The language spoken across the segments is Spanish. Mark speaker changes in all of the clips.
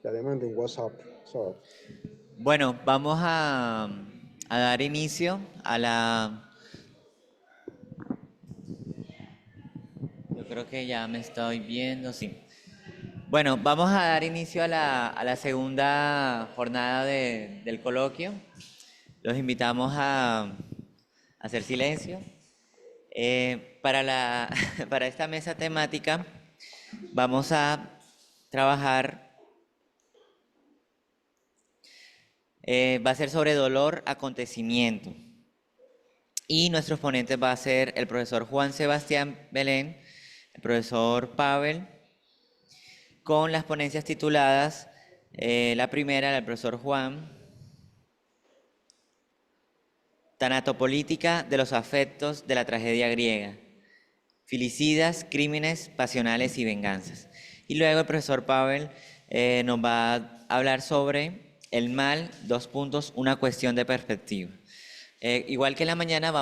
Speaker 1: Ya le mandé un WhatsApp. So,
Speaker 2: Bueno, vamos a dar inicio a la... Yo creo que ya me estoy viendo, sí. Bueno, vamos a dar inicio a la segunda jornada del coloquio. Los invitamos a hacer silencio. Para esta mesa temática vamos a trabajar, va a ser sobre dolor, acontecimiento. Y nuestros ponentes va a ser el profesor Juan Sebastián Belén, el profesor Pavel, con las ponencias tituladas, la primera, del profesor Juan, Tanatopolítica de los afectos de la tragedia griega, filicidas, crímenes pasionales y venganzas. Y luego el profesor Pavel nos va a hablar sobre el mal, dos puntos, una cuestión de perspectiva. Igual que en la mañana,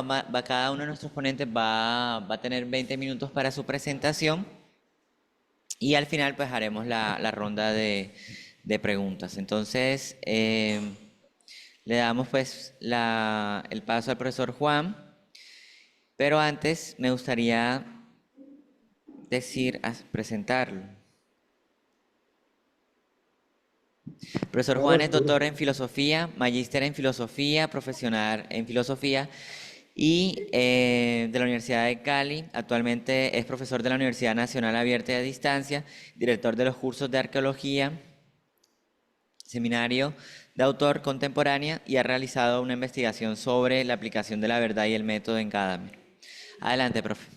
Speaker 2: cada uno de nuestros ponentes va a tener 20 minutos para su presentación y al final pues haremos la ronda de preguntas. Entonces, le damos pues el paso al profesor Juan, pero antes me gustaría presentarlo. Profesor
Speaker 1: claro,
Speaker 2: Juan es
Speaker 1: Arturo.
Speaker 2: doctor en filosofía, magíster en filosofía, profesional en filosofía y de la Universidad de Cali. Actualmente es profesor de la Universidad Nacional Abierta y a Distancia, director de los cursos de arqueología, seminario de autor contemporánea y ha realizado una investigación sobre la aplicación de la verdad y el método en Gadamer. Adelante, profe.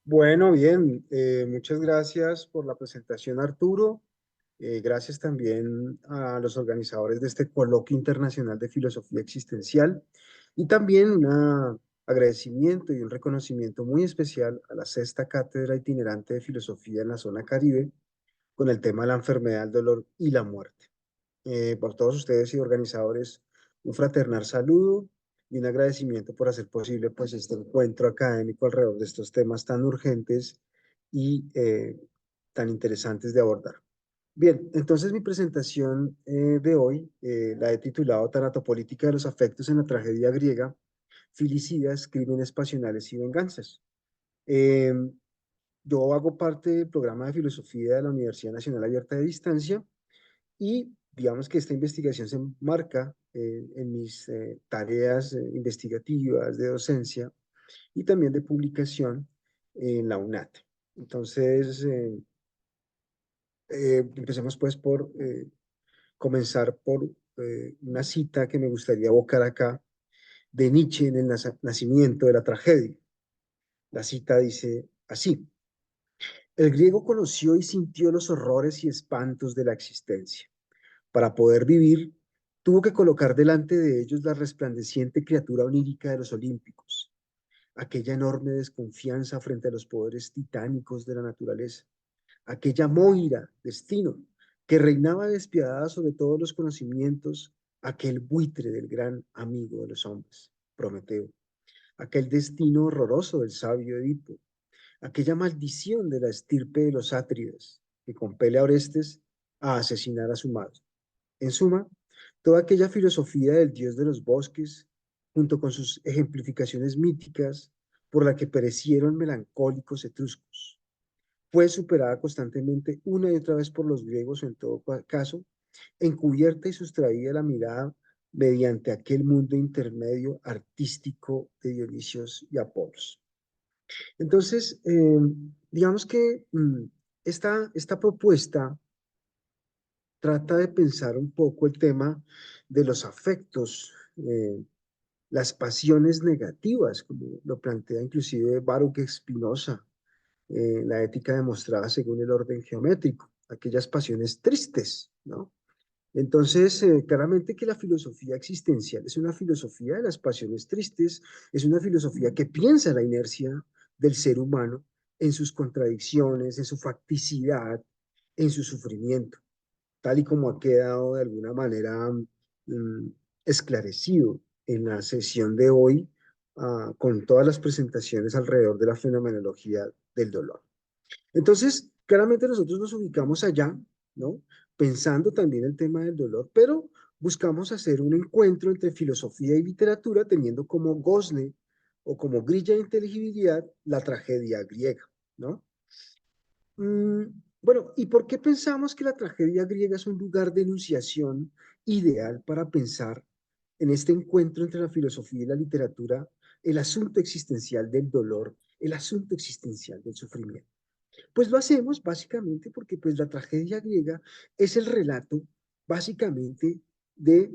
Speaker 1: Bueno, bien, muchas gracias por la presentación, Arturo. Gracias también a los organizadores de este Coloquio Internacional de Filosofía Existencial y también un agradecimiento y un reconocimiento muy especial a la Sexta Cátedra Itinerante de Filosofía en la Zona Caribe con el tema de la enfermedad, el dolor y la muerte. Por todos ustedes y organizadores, un fraternal saludo y un agradecimiento por hacer posible pues este encuentro académico alrededor de estos temas tan urgentes y tan interesantes de abordar. Bien, entonces mi presentación de hoy la he titulado Tanatopolítica de los afectos en la tragedia griega, filicidas, crímenes pasionales y venganzas. Eh, yo hago parte del programa de filosofía de la Universidad Nacional Abierta de Distancia y digamos que esta investigación se marca en mis tareas investigativas de docencia y también de publicación en la UNAT. Entonces, empecemos pues por comenzar por una cita que me gustaría evocar acá de Nietzsche en el nacimiento de la tragedia. La cita dice así: el griego conoció y sintió los horrores y espantos de la existencia. Para poder vivir, tuvo que colocar delante de ellos la resplandeciente criatura onírica de los olímpicos, aquella enorme desconfianza frente a los poderes titánicos de la naturaleza, aquella Moira, destino, que reinaba despiadada sobre todos los conocimientos, aquel buitre del gran amigo de los hombres, Prometeo, aquel destino horroroso del sabio Edipo, aquella maldición de la estirpe de los Átridas, que compele a Orestes a asesinar a su madre. En suma, toda aquella filosofía del dios de los bosques, junto con sus ejemplificaciones míticas, por la que perecieron melancólicos etruscos, fue superada constantemente una y otra vez por los griegos, en todo caso, encubierta y sustraída a la mirada mediante aquel mundo intermedio artístico de Dionisios y Apolos. Entonces, digamos que esta propuesta trata de pensar un poco el tema de los afectos, las pasiones negativas, como lo plantea inclusive Baruch Spinoza, la ética demostrada según el orden geométrico, aquellas pasiones tristes, ¿no? Entonces, claramente que la filosofía existencial es una filosofía de las pasiones tristes, es una filosofía que piensa la inercia del ser humano en sus contradicciones, en su facticidad, en su sufrimiento, tal y como ha quedado de alguna manera esclarecido en la sesión de hoy, con todas las presentaciones alrededor de la fenomenología del dolor. Entonces, claramente nosotros nos ubicamos allá, ¿no? Pensando también el tema del dolor, pero buscamos hacer un encuentro entre filosofía y literatura teniendo como gozne o como grilla de inteligibilidad la tragedia griega, ¿no? Mm, bueno, ¿y por qué pensamos que la tragedia griega es un lugar de enunciación ideal para pensar en este encuentro entre la filosofía y la literatura el asunto existencial del dolor, el asunto existencial del sufrimiento? Pues lo hacemos básicamente porque pues la tragedia griega es el relato básicamente de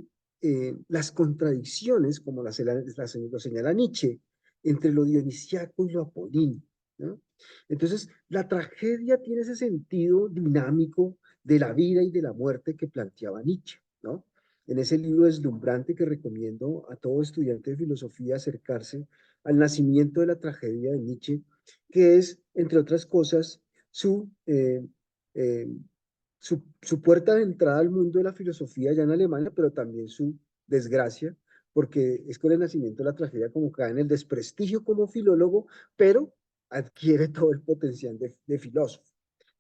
Speaker 1: las contradicciones, como lo señala Nietzsche, entre lo dionisíaco y lo apolíneo, ¿no? Entonces, la tragedia tiene ese sentido dinámico de la vida y de la muerte que planteaba Nietzsche, ¿no? En ese libro deslumbrante que recomiendo a todo estudiante de filosofía acercarse al nacimiento de la tragedia de Nietzsche, que es, entre otras cosas, su, eh, eh, su puerta de entrada al mundo de la filosofía ya en Alemania, pero también su desgracia, porque es con el nacimiento de la tragedia como cae en el desprestigio como filólogo, pero adquiere todo el potencial de filósofo.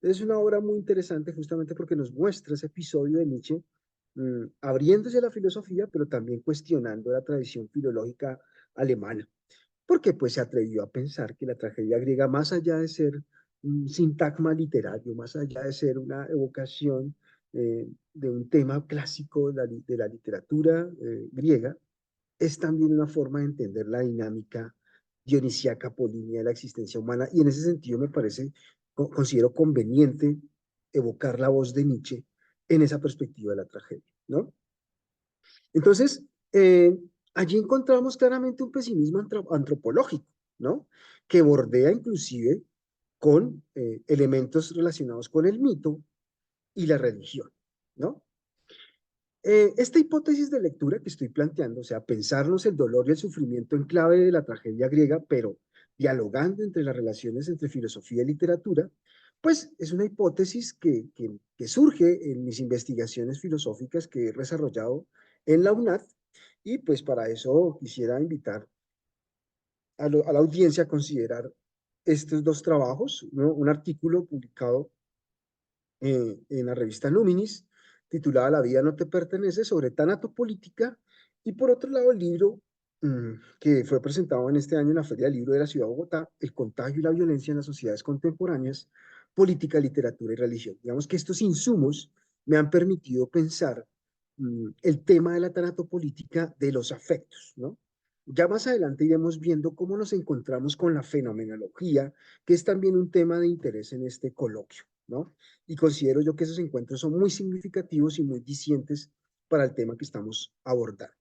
Speaker 1: Es una obra muy interesante justamente porque nos muestra ese episodio de Nietzsche abriéndose a la filosofía, pero también cuestionando la tradición filológica alemana, porque pues se atrevió a pensar que la tragedia griega, más allá de ser un sintagma literario, más allá de ser una evocación de un tema clásico de la literatura griega, es también una forma de entender la dinámica dionisíaca apolínea de la existencia humana, y en ese sentido me parece, considero conveniente evocar la voz de Nietzsche en esa perspectiva de la tragedia, ¿no? Entonces, allí encontramos claramente un pesimismo antropológico, ¿no? Que bordea inclusive con elementos relacionados con el mito y la religión, ¿no? Esta hipótesis de lectura que estoy planteando, o sea, pensarnos el dolor y el sufrimiento en clave de la tragedia griega, pero dialogando entre las relaciones entre filosofía y literatura, pues es una hipótesis que surge en mis investigaciones filosóficas que he desarrollado en la UNAD, y pues para eso quisiera invitar a la audiencia a considerar estos dos trabajos, ¿no? Un artículo publicado en la revista Luminis, titulada La vida no te pertenece, sobre tanatopolítica, y por otro lado el libro que fue presentado en este año en la Feria del Libro de la Ciudad de Bogotá, El contagio y la violencia en las sociedades contemporáneas, política, literatura y religión. Digamos que estos insumos me han permitido pensar el tema de la tanatopolítica de los afectos, ¿no? Ya más adelante iremos viendo cómo nos encontramos con la fenomenología, que es también un tema de interés en este coloquio, ¿no? Y considero yo que esos encuentros son muy significativos y muy dicientes para el tema que estamos abordando.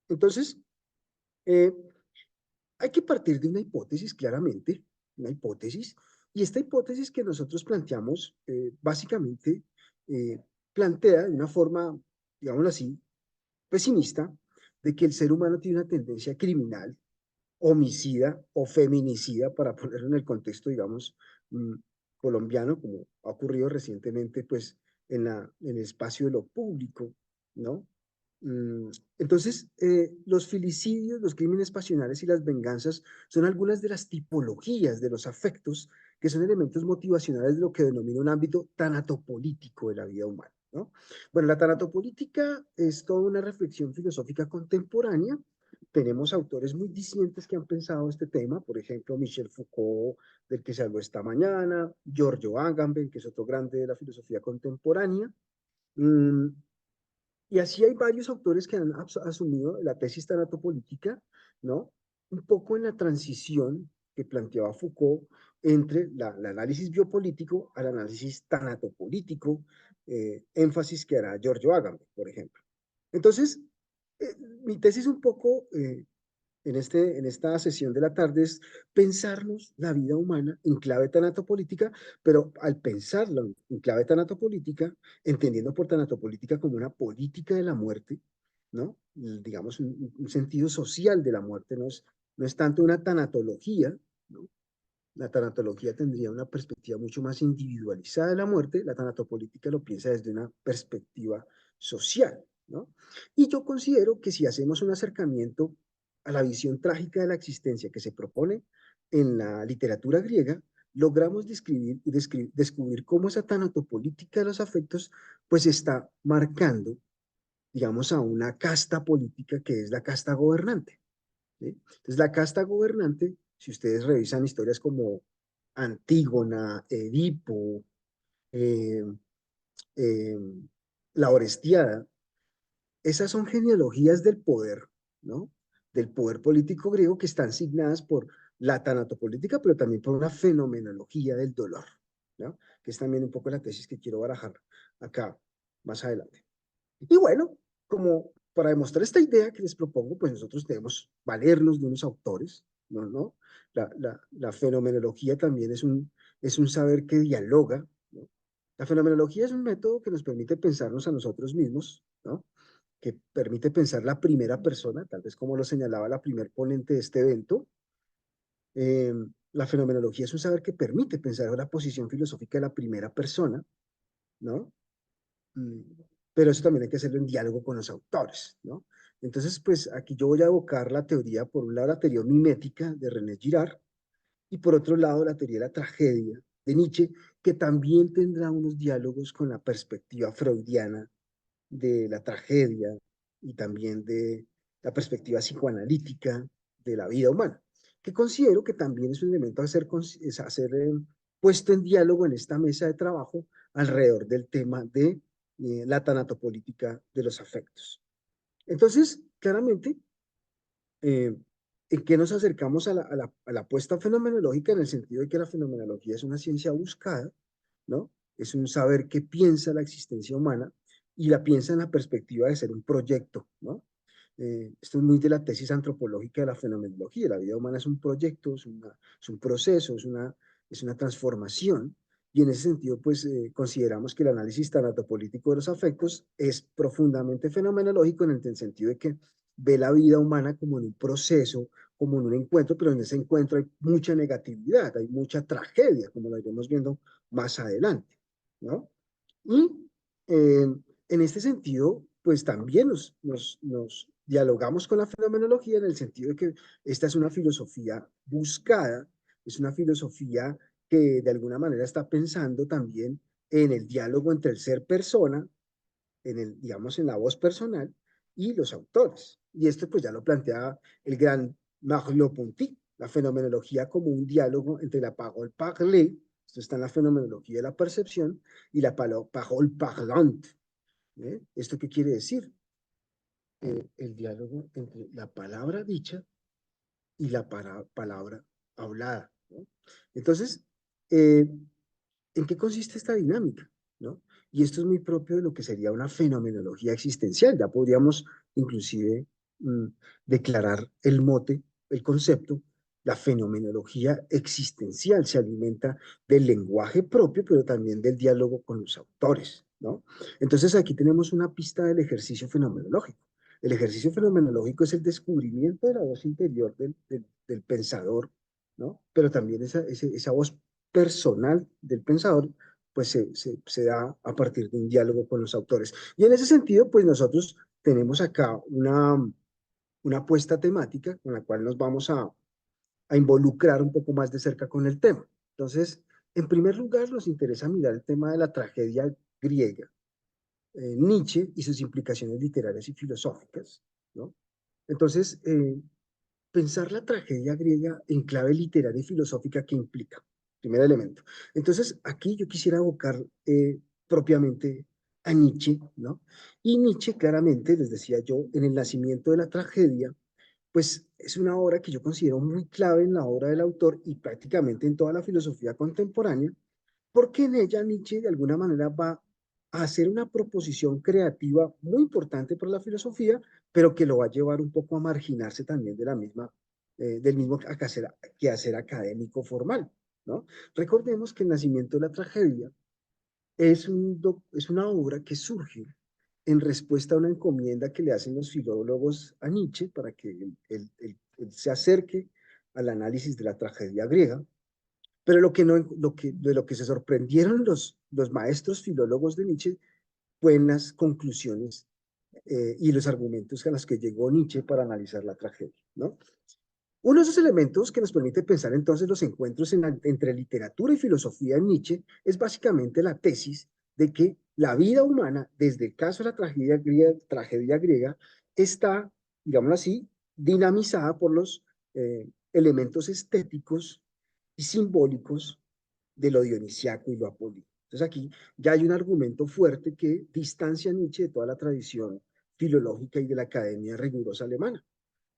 Speaker 1: Entonces, eh, hay que partir de una hipótesis, claramente, una hipótesis, y esta hipótesis que nosotros planteamos, básicamente, plantea de una forma, digámoslo así, pesimista, de que el ser humano tiene una tendencia criminal, homicida o feminicida, para ponerlo en el contexto, digamos, mm, colombiano, como ha ocurrido recientemente, pues, en el espacio de lo público, ¿no? Mm, Entonces, los filicidios, los crímenes pasionales y las venganzas son algunas de las tipologías de los afectos que son elementos motivacionales de lo que denomina un ámbito tanatopolítico de la vida humana, ¿no? Bueno, la tanatopolítica es toda una reflexión filosófica contemporánea. Tenemos autores muy discientes que han pensado este tema, por ejemplo, Michel Foucault, del que se habló esta mañana, Giorgio Agamben, que es otro grande de la filosofía contemporánea. Mm, y así hay varios autores que han asumido la tesis tanatopolítica, ¿no? Un poco en la transición que planteaba Foucault entre el análisis biopolítico al análisis tanatopolítico, énfasis que hará Giorgio Agamben, por ejemplo. Entonces, mi tesis un poco en esta sesión de la tarde es pensarnos la vida humana en clave tanatopolítica, pero al pensarlo en clave tanatopolítica, entendiendo por tanatopolítica como una política de la muerte, ¿no? Digamos, un sentido social de la muerte, no es tanto una tanatología, ¿no? La tanatología tendría una perspectiva mucho más individualizada de la muerte, la tanatopolítica lo piensa desde una perspectiva social, ¿no? Y yo considero que si hacemos un acercamiento a la visión trágica de la existencia que se propone en la literatura griega, logramos descubrir cómo esa tanatopolítica de los afectos pues está marcando, digamos, a una casta política que es la casta gobernante. ¿Sí? Entonces, la casta gobernante, si ustedes revisan historias como Antígona, Edipo, eh, eh, la Orestiada, esas son genealogías del poder, ¿no? Del poder político griego que están signadas por la tanatopolítica, pero también por una fenomenología del dolor, ¿no? Que es también un poco la tesis que quiero barajar acá más adelante. Y bueno, como para demostrar esta idea que les propongo, pues nosotros debemos valernos de unos autores, ¿no? ¿No? La fenomenología también es un saber que dialoga, ¿no? La fenomenología es un método que nos permite pensarnos a nosotros mismos, ¿no? Que permite pensar la primera persona, tal vez como lo señalaba la primer ponente de este evento. Eh, la fenomenología es un saber que permite pensar la posición filosófica de la primera persona, ¿no? Mm, pero eso también hay que hacerlo en diálogo con los autores, ¿no? Entonces, pues aquí yo voy a evocar la teoría, por un lado la teoría mimética de René Girard y por otro lado la teoría de la tragedia de Nietzsche, que también tendrá unos diálogos con la perspectiva freudiana de la tragedia y también de la perspectiva psicoanalítica de la vida humana, que considero que también es un elemento a ser puesto en diálogo en esta mesa de trabajo alrededor del tema de la tanatopolítica de los afectos. Entonces, claramente, eh, ¿en qué nos acercamos a la apuesta fenomenológica? En el sentido de que la fenomenología es una ciencia buscada, ¿no? Es un saber que piensa la existencia humana y la piensa en la perspectiva de ser un proyecto, ¿no? Esto es muy de la tesis antropológica de la fenomenología. La vida humana es un proyecto, es un proceso, es una transformación. Y en ese sentido, pues consideramos que el análisis tanatopolítico de los afectos es profundamente fenomenológico en el sentido de que ve la vida humana como en un proceso, como en un encuentro, pero en ese encuentro hay mucha negatividad, hay mucha tragedia, como lo iremos viendo más adelante, ¿no? Y eh, en este sentido, pues también nos dialogamos con la fenomenología en el sentido de que esta es una filosofía buscada, es una filosofía que de alguna manera está pensando también en el diálogo entre el ser persona, en el, digamos, en la voz personal y los autores. Y esto pues ya lo plantea el gran Merleau-Ponty, la fenomenología como un diálogo entre la parole parlée, esto está en la fenomenología de la percepción, y la parole parlante. ¿Esto qué quiere decir? El diálogo entre la palabra dicha y la palabra hablada, ¿no? Entonces, eh, ¿en qué consiste esta dinámica? ¿No? Y esto es muy propio de lo que sería una fenomenología existencial. Ya podríamos inclusive mm, declarar el mote, el concepto, la fenomenología existencial se alimenta del lenguaje propio, pero también del diálogo con los autores, ¿no? Entonces aquí tenemos una pista del ejercicio fenomenológico. El ejercicio fenomenológico es el descubrimiento de la voz interior del pensador, ¿no? Pero también esa voz personal del pensador, pues se da a partir de un diálogo con los autores. Y en ese sentido, pues nosotros tenemos acá una apuesta temática con la cual nos vamos a involucrar un poco más de cerca con el tema. Entonces, en primer lugar, nos interesa mirar el tema de la tragedia griega, Nietzsche y sus implicaciones literarias y filosóficas, ¿no? Entonces, pensar la tragedia griega en clave literaria y filosófica que implica, primer elemento. Entonces, aquí yo quisiera abocar propiamente a Nietzsche, ¿no? Y Nietzsche, claramente, les decía yo, en el nacimiento de la tragedia, pues es una obra que yo considero muy clave en la obra del autor y prácticamente en toda la filosofía contemporánea, porque en ella Nietzsche de alguna manera va a hacer una proposición creativa muy importante para la filosofía, pero que lo va a llevar un poco a marginarse también de la misma, del mismo quehacer académico formal, ¿no? Recordemos que el nacimiento de la tragedia es una obra que surge en respuesta a una encomienda que le hacen los filólogos a Nietzsche para que él se acerque al análisis de la tragedia griega, pero de lo que se sorprendieron los maestros filólogos de Nietzsche fue en las conclusiones y los argumentos a los que llegó Nietzsche para analizar la tragedia, ¿no? Uno de esos elementos que nos permite pensar entonces los encuentros entre literatura y filosofía en Nietzsche es básicamente la tesis de que la vida humana, desde el caso de la tragedia griega está, digámoslo así, dinamizada por los elementos estéticos y simbólicos de lo dionisiaco y lo apolíneo. Entonces aquí ya hay un argumento fuerte que distancia a Nietzsche de toda la tradición filológica y de la academia rigurosa alemana,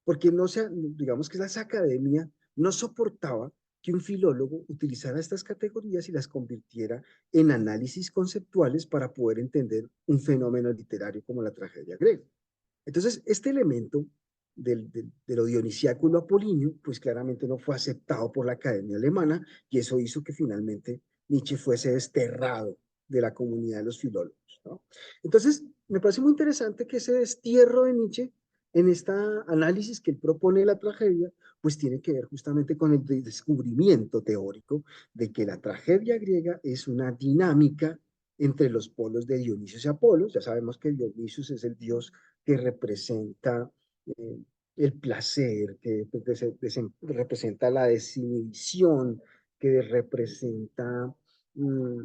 Speaker 1: porque no se, digamos que esa academia no soportaba que un filólogo utilizara estas categorías y las convirtiera en análisis conceptuales para poder entender un fenómeno literario como la tragedia griega. Entonces, este elemento de lo dionisiaco y lo apolíneo, pues claramente no fue aceptado por la academia alemana y eso hizo que finalmente Nietzsche fuese desterrado de la comunidad de los filólogos, ¿no? Entonces, me parece muy interesante que ese destierro de Nietzsche en este análisis que él propone de la tragedia, pues tiene que ver justamente con el descubrimiento teórico de que la tragedia griega es una dinámica entre los polos de Dionisio y Apolos. Ya sabemos que Dionisio es el dios que representa el placer, que representa la desinhibición, que representa mm,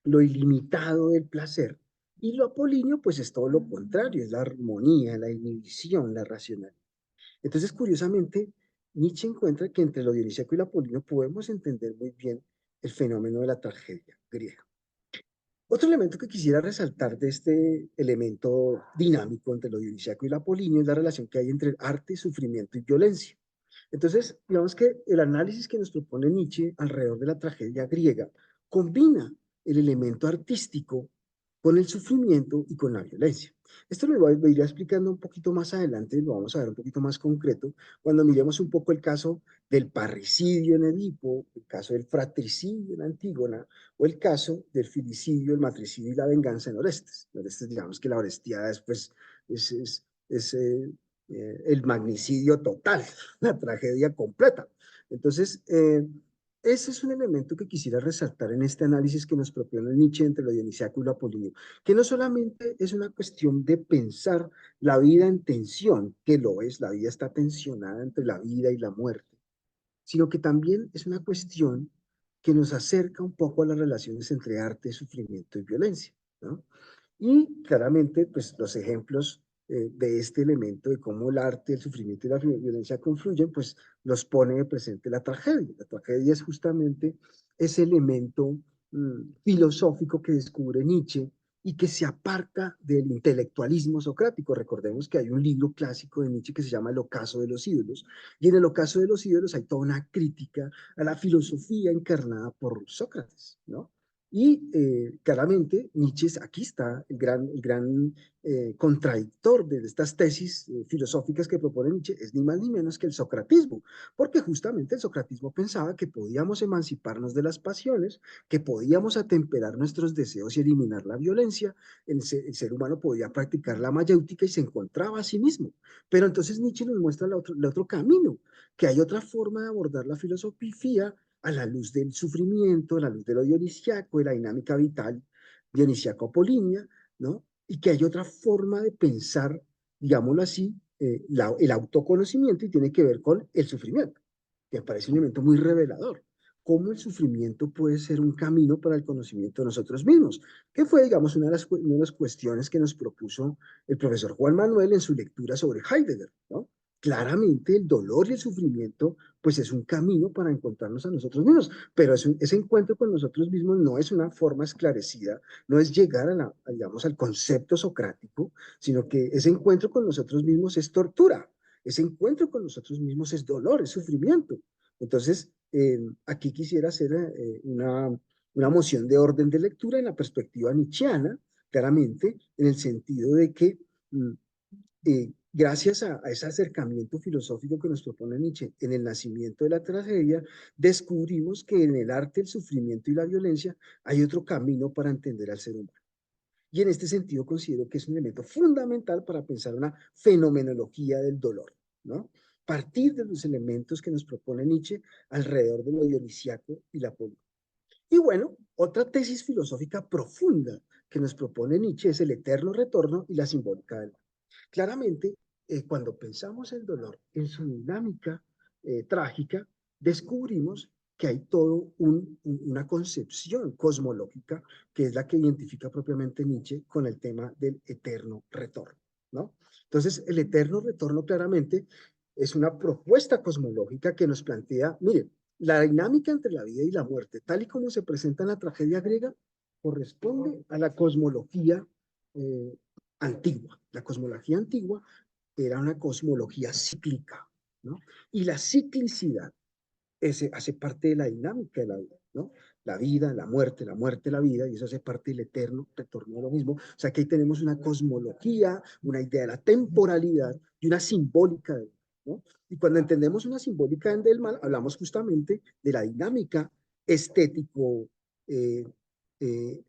Speaker 1: lo ilimitado del placer. Y lo apolíneo, pues es todo lo contrario, es la armonía, la inhibición, la racionalidad. Entonces, curiosamente, Nietzsche encuentra que entre lo dionisíaco y lo apolíneo podemos entender muy bien el fenómeno de la tragedia griega. Otro elemento que quisiera resaltar de este elemento dinámico entre lo dionisíaco y lo apolíneo es la relación que hay entre arte, sufrimiento y violencia. Entonces, digamos que el análisis que nos propone Nietzsche alrededor de la tragedia griega combina el elemento artístico con el sufrimiento y con la violencia. Esto lo iré explicando un poquito más adelante, lo vamos a ver un poquito más concreto, cuando miremos un poco el caso del parricidio en Edipo, el caso del fratricidio en Antígona, o el caso del filicidio, el matricidio y la venganza en Orestes. Orestes, digamos que la Orestiada después es el magnicidio total, la tragedia completa. Entonces, ese es un elemento que quisiera resaltar en este análisis que nos propone Nietzsche entre lo dionisiaco y lo apolíneo, que no solamente es una cuestión de pensar la vida en tensión, que lo es, la vida está tensionada entre la vida y la muerte, sino que también es una cuestión que nos acerca un poco a las relaciones entre arte, sufrimiento y violencia, ¿no? Y claramente, pues los ejemplos de este elemento de cómo el arte, el sufrimiento y la violencia confluyen, pues los pone de presente la tragedia. La tragedia es justamente ese elemento filosófico que descubre Nietzsche y que se aparta del intelectualismo socrático. Recordemos que hay un libro clásico de Nietzsche que se llama El ocaso de los ídolos, y en el ocaso de los ídolos hay toda una crítica a la filosofía encarnada por Sócrates, ¿no? Y claramente Nietzsche, aquí está el gran contradictor de estas tesis filosóficas que propone Nietzsche, es ni más ni menos que el socratismo, porque justamente el socratismo pensaba que podíamos emanciparnos de las pasiones, que podíamos atemperar nuestros deseos y eliminar la violencia, el ser humano podía practicar la mayéutica y se encontraba a sí mismo. Pero entonces Nietzsche nos muestra el otro camino, que hay otra forma de abordar la filosofía a la luz del sufrimiento, a la luz de lo dionisiaco, de la dinámica vital dionisiaco-apolínea, ¿no? Y que hay otra forma de pensar, digámoslo así, el autoconocimiento y tiene que ver con el sufrimiento, que me parece un elemento muy revelador. Cómo el sufrimiento puede ser un camino para el conocimiento de nosotros mismos, que fue, digamos, una de las cuestiones que nos propuso el profesor Juan Manuel en su lectura sobre Heidegger, ¿no? Claramente el dolor y el sufrimiento pues es un camino para encontrarnos a nosotros mismos, pero ese encuentro con nosotros mismos no es una forma esclarecida, no es llegar digamos, al concepto socrático, sino que ese encuentro con nosotros mismos es tortura, ese encuentro con nosotros mismos es dolor, es sufrimiento. Entonces, aquí quisiera hacer una moción de orden de lectura en la perspectiva nietzscheana, claramente, en el sentido de que gracias a ese acercamiento filosófico que nos propone Nietzsche en el nacimiento de la tragedia, descubrimos que en el arte, el sufrimiento y la violencia hay otro camino para entender al ser humano. Y en este sentido considero que es un elemento fundamental para pensar una fenomenología del dolor, ¿no? Partir de los elementos que nos propone Nietzsche alrededor de lo dionisiaco y la política. Y bueno, otra tesis filosófica profunda que nos propone Nietzsche es el eterno retorno y la simbólica del mal. Claramente, cuando pensamos el dolor en su dinámica trágica, descubrimos que hay todo una concepción cosmológica que es la que identifica propiamente Nietzsche con el tema del eterno retorno, ¿no? Entonces, el eterno retorno claramente es una propuesta cosmológica que nos plantea, miren, la dinámica entre la vida y la muerte, tal y como se presenta en la tragedia griega, corresponde a la cosmología eh, antigua. La cosmología antigua era una cosmología cíclica, ¿no? Y la ciclicidad hace parte de la dinámica de la vida, ¿no? La vida, la muerte, la vida, y eso hace parte del eterno retorno a lo mismo. O sea que ahí tenemos una cosmología, una idea de la temporalidad y una simbólica de, ¿no? Y cuando entendemos una simbólica del mal, hablamos justamente de la dinámica estético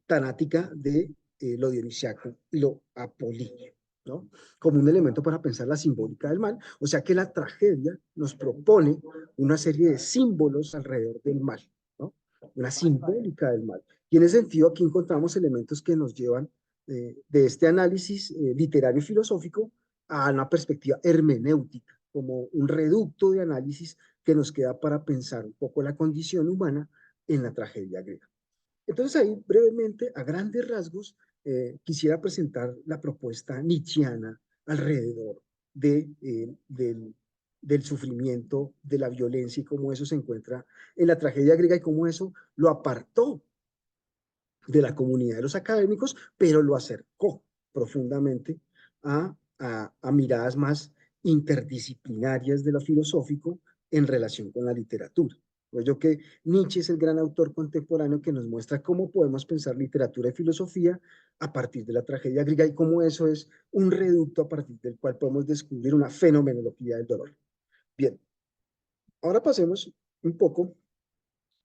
Speaker 1: tanática de lo dionisiaco y lo apolíneo, ¿no? Como un elemento para pensar la simbólica del mal. O sea que la tragedia nos propone una serie de símbolos alrededor del mal, ¿no? Una simbólica del mal. Y en ese sentido aquí encontramos elementos que nos llevan de este análisis literario y filosófico a una perspectiva hermenéutica, como un reducto de análisis que nos queda para pensar un poco la condición humana en la tragedia griega. Entonces ahí brevemente, a grandes rasgos, quisiera presentar la propuesta nietzscheana alrededor del sufrimiento, de la violencia y cómo eso se encuentra en la tragedia griega y cómo eso lo apartó de la comunidad de los académicos, pero lo acercó profundamente a miradas más interdisciplinarias de lo filosófico en relación con la literatura. Pues yo que Nietzsche es el gran autor contemporáneo que nos muestra cómo podemos pensar literatura y filosofía a partir de la tragedia griega y cómo eso es un reducto a partir del cual podemos descubrir una fenomenología del dolor. Bien, ahora pasemos un poco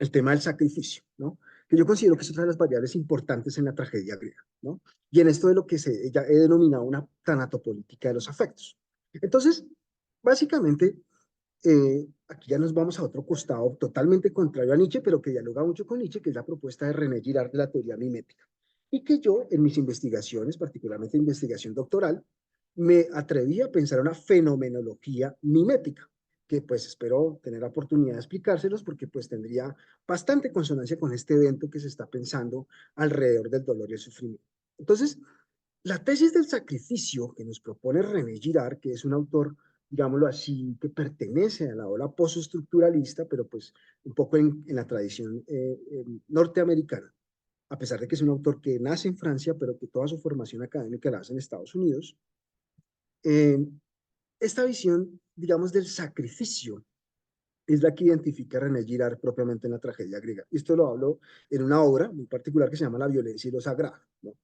Speaker 1: el tema del sacrificio, ¿no? Que yo considero que es otra de las variables importantes en la tragedia griega, ¿no? Y en esto de lo que ya he denominado una tanatopolítica de los afectos. Entonces, básicamente, aquí ya nos vamos a otro costado totalmente contrario a Nietzsche, pero que dialoga mucho con Nietzsche, que es la propuesta de René Girard de la teoría mimética. Y que yo, en mis investigaciones, particularmente investigación doctoral, me atreví a pensar una fenomenología mimética, que pues espero tener la oportunidad de explicárselos porque pues tendría bastante consonancia con este evento que se está pensando alrededor del dolor y el sufrimiento. Entonces, la tesis del sacrificio que nos propone René Girard, que es un autor, digámoslo así, que pertenece a la ola postestructuralista, pero pues un poco en la tradición norteamericana, a pesar de que es un autor que nace en Francia, pero que toda su formación académica la hace en Estados Unidos. Eh, esta visión, digamos, del sacrificio es la que identifica a René Girard propiamente en la tragedia griega. Y esto lo hablo en una obra muy particular que se llama La violencia y lo sagrado, ¿no?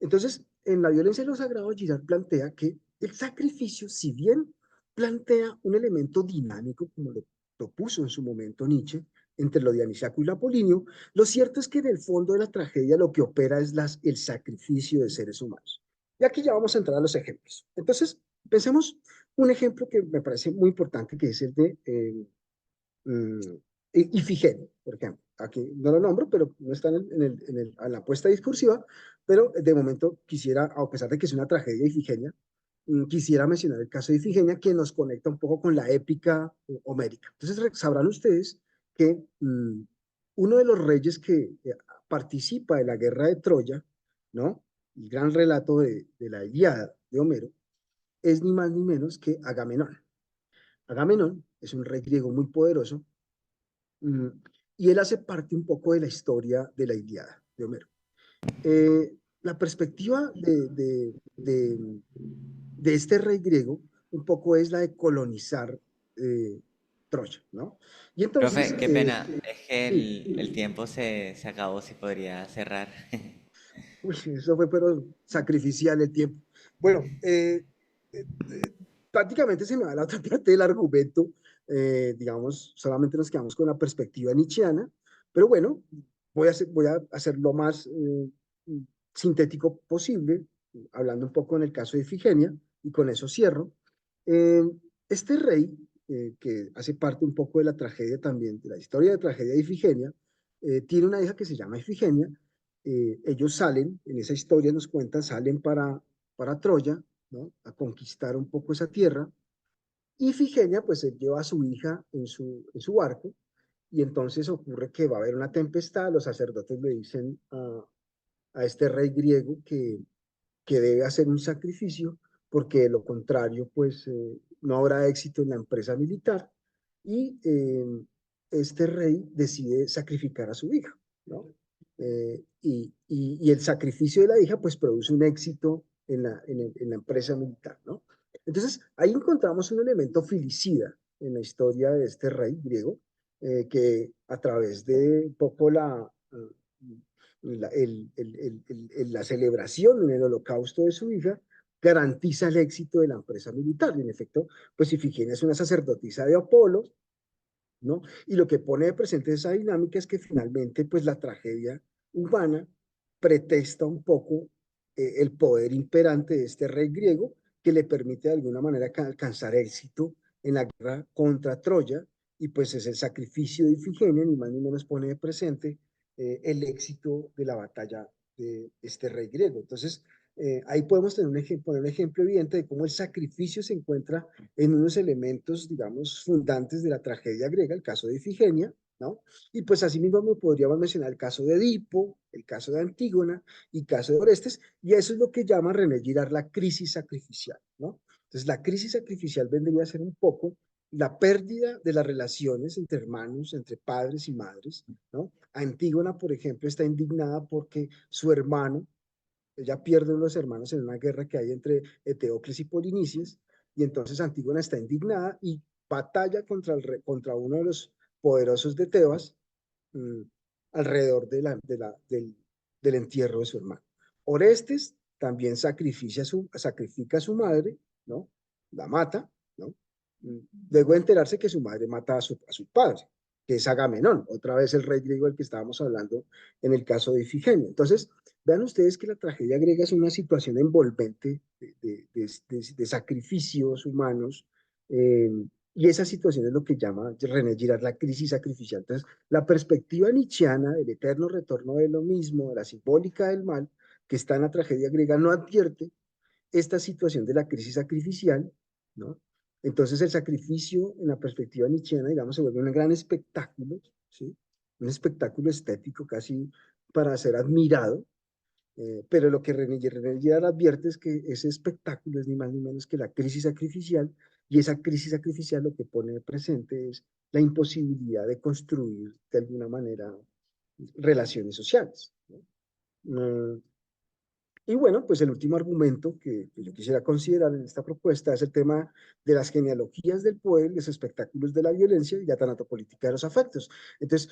Speaker 1: Entonces, en La violencia y lo sagrado, Girard plantea que el sacrificio, si bien plantea un elemento dinámico, como lo propuso en su momento Nietzsche, entre lo dionisiaco y lo apolíneo, lo cierto es que en el fondo de la tragedia lo que opera es el sacrificio de seres humanos. Y aquí ya vamos a entrar a los ejemplos. Entonces, pensemos un ejemplo que me parece muy importante, que es el de mm, Ifigenia, por ejemplo. Aquí no lo nombro, pero no está en la apuesta discursiva, pero de momento quisiera, a pesar de que es una tragedia Ifigenia, quisiera mencionar el caso de Ifigenia, que nos conecta un poco con la épica homérica. Entonces, sabrán ustedes que uno de los reyes que participa de la guerra de Troya, ¿no? El gran relato de la Ilíada de Homero, es ni más ni menos que Agamenón. Agamenón es un rey griego muy poderoso, mm, y él hace parte un poco de la historia de la Ilíada de Homero. La perspectiva de este rey griego un poco es la de colonizar Troya, ¿no? Y entonces,
Speaker 2: Profe, qué pena, es que
Speaker 1: sí,
Speaker 2: el tiempo se acabó, si podría cerrar.
Speaker 1: uy, eso fue pero sacrificial el tiempo. Bueno, prácticamente se me va la otra parte del argumento, digamos, solamente nos quedamos con la perspectiva nietzscheana, pero bueno, voy a hacer lo más sintético posible, hablando un poco en el caso de Ifigenia, y con eso cierro. Eh, este rey, que hace parte un poco de la tragedia también, de la historia de tragedia de Ifigenia, tiene una hija que se llama Ifigenia. Ellos salen, en esa historia nos cuentan, salen para Troya, ¿no? A conquistar un poco esa tierra. Y Ifigenia, pues él lleva a su hija en su barco, y entonces ocurre que va a haber una tempestad. Los sacerdotes le dicen a este rey griego que debe hacer un sacrificio, porque de lo contrario, pues no habrá éxito en la empresa militar, y este rey decide sacrificar a su hija, ¿no? Y el sacrificio de la hija, pues produce un éxito en la empresa militar, ¿no? Entonces, ahí encontramos un elemento filicida en la historia de este rey griego, que a través de un poco la celebración en el holocausto de su hija, garantiza el éxito de la empresa militar. Y en efecto, pues Ifigenia es una sacerdotisa de Apolo, ¿no? Y lo que pone de presente esa dinámica es que finalmente, pues la tragedia humana pretesta un poco el poder imperante de este rey griego, que le permite de alguna manera alcanzar éxito en la guerra contra Troya, y pues es el sacrificio de Ifigenia, ni más ni menos pone de presente el éxito de la batalla de este rey griego. Entonces, ahí podemos tener poner un ejemplo evidente de cómo el sacrificio se encuentra en unos elementos, digamos, fundantes de la tragedia griega, el caso de Ifigenia, ¿no? Y pues asimismo me podríamos mencionar el caso de Edipo, el caso de Antígona y el caso de Orestes, y eso es lo que llama René Girard la crisis sacrificial, ¿no? Entonces la crisis sacrificial vendría a ser un poco la pérdida de las relaciones entre hermanos, entre padres y madres, ¿no? Antígona, por ejemplo, está indignada porque su hermano, ella pierde a los hermanos en una guerra que hay entre Eteocles y Polinices, y entonces Antígona está indignada y batalla contra uno de los poderosos de Tebas, mmm, alrededor del entierro de su hermano. Orestes también sacrifica a su madre, ¿no? La mata, ¿no? Luego de enterarse que su madre mata a su padre, que es Agamenón, otra vez el rey griego del que estábamos hablando en el caso de Ifigenia. Entonces, vean ustedes que la tragedia griega es una situación envolvente de sacrificios humanos, y esa situación es lo que llama René Girard la crisis sacrificial. Entonces, la perspectiva nietzscheana del eterno retorno de lo mismo, de la simbólica del mal, que está en la tragedia griega, no advierte esta situación de la crisis sacrificial, ¿no? Entonces el sacrificio en la perspectiva nietzscheana, digamos, se vuelve un gran espectáculo, ¿sí? Un espectáculo estético casi para ser admirado, pero lo que René Girard advierte es que ese espectáculo es ni más ni menos que la crisis sacrificial, y esa crisis sacrificial lo que pone de presente es la imposibilidad de construir de alguna manera relaciones sociales, ¿no? Y bueno, pues el último argumento que yo quisiera considerar en esta propuesta es el tema de las genealogías del poder, los espectáculos de la violencia y la tanatopolítica de los afectos. Entonces,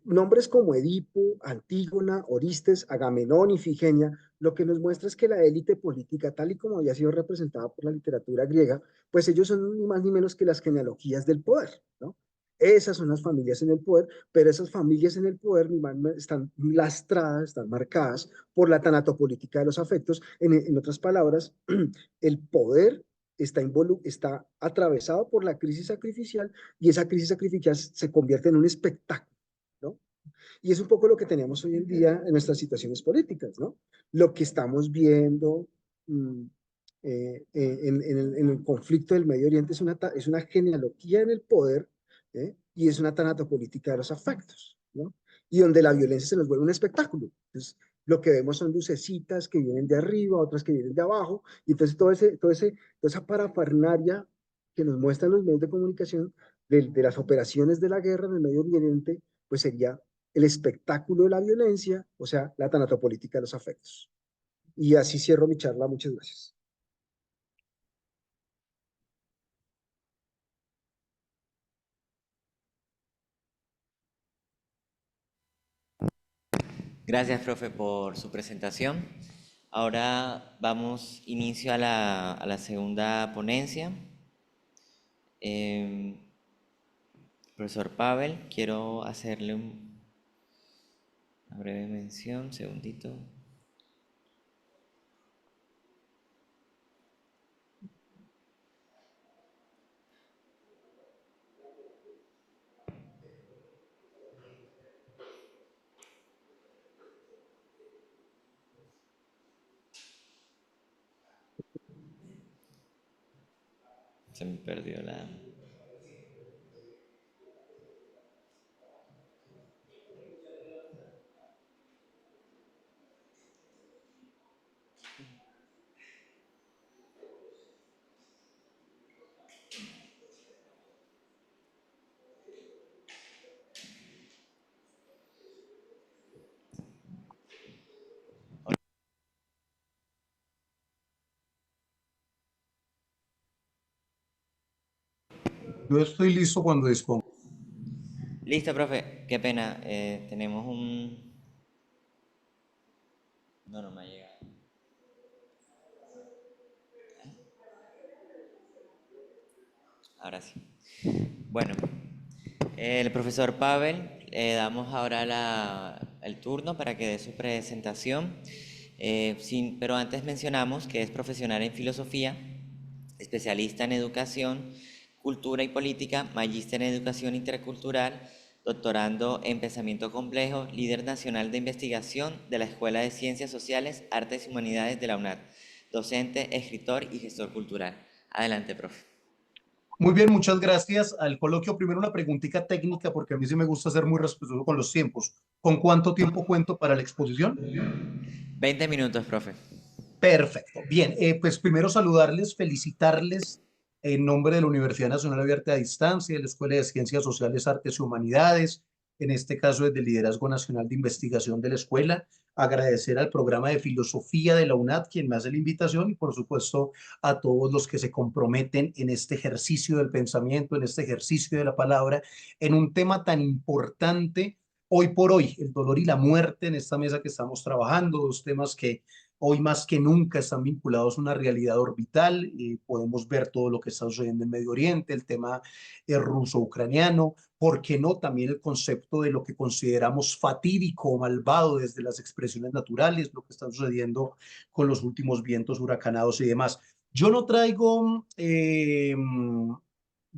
Speaker 1: nombres como Edipo, Antígona, Oristes, Agamenón, Ifigenia, lo que nos muestra es que la élite política, tal y como había sido representada por la literatura griega, pues ellos son ni más ni menos que las genealogías del poder, ¿no? Esas son las familias en el poder, pero esas familias en el poder están lastradas, están marcadas por la tanatopolítica de los afectos. En otras palabras, el poder está atravesado por la crisis sacrificial, y esa crisis sacrificial se convierte en un espectáculo, ¿no? Y es un poco lo que tenemos hoy en día en nuestras situaciones políticas, ¿no? Lo que estamos viendo en el conflicto del Medio Oriente es una genealogía en el poder, y es una tanatopolítica de los afectos, ¿no? Y donde la violencia se nos vuelve un espectáculo. Entonces, lo que vemos son lucecitas que vienen de arriba, otras que vienen de abajo, y entonces toda esa parafernaria que nos muestran los medios de comunicación de las operaciones de la guerra en el Medio Oriente, pues sería el espectáculo de la violencia, o sea, la tanatopolítica de los afectos. Y así cierro mi charla. Muchas gracias.
Speaker 2: Gracias, profe, por su presentación. Ahora vamos inicio a la segunda ponencia. Em, Profesor Pavel, quiero hacerle una breve mención, segundito. Se me perdió la...
Speaker 3: Yo estoy listo cuando disponga.
Speaker 2: Listo, profe. Qué pena. Tenemos un... No, no me ha llegado. Ahora sí. Bueno, el profesor Pavel, le damos ahora el turno para que dé su presentación. Pero antes mencionamos que es profesional en filosofía, especialista en educación, cultura y política, magíster en educación intercultural, doctorando en pensamiento complejo, líder nacional de investigación de la Escuela de Ciencias Sociales, Artes y Humanidades de la UNAD, docente, escritor y gestor cultural. Adelante, profe.
Speaker 3: Muy bien, muchas gracias. Al coloquio, primero una preguntita técnica, porque a mí sí me gusta ser muy respetuoso con los tiempos. ¿Con cuánto tiempo cuento para la exposición?
Speaker 2: 20 minutos, profe.
Speaker 3: Perfecto. Bien, pues primero saludarles, felicitarles en nombre de la Universidad Nacional Abierta a Distancia, de la Escuela de Ciencias Sociales, Artes y Humanidades, en este caso desde el Liderazgo Nacional de Investigación de la escuela, agradecer al programa de filosofía de la UNAD, quien me hace la invitación, y por supuesto a todos los que se comprometen en este ejercicio del pensamiento, en este ejercicio de la palabra, en un tema tan importante hoy por hoy, el dolor y la muerte en esta mesa que estamos trabajando, dos temas que hoy más que nunca están vinculados a una realidad orbital. Podemos ver todo lo que está sucediendo en Medio Oriente, el tema ruso-ucraniano, ¿por qué no? También el concepto de lo que consideramos fatídico o malvado desde las expresiones naturales, lo que está sucediendo con los últimos vientos huracanados y demás. Yo no traigo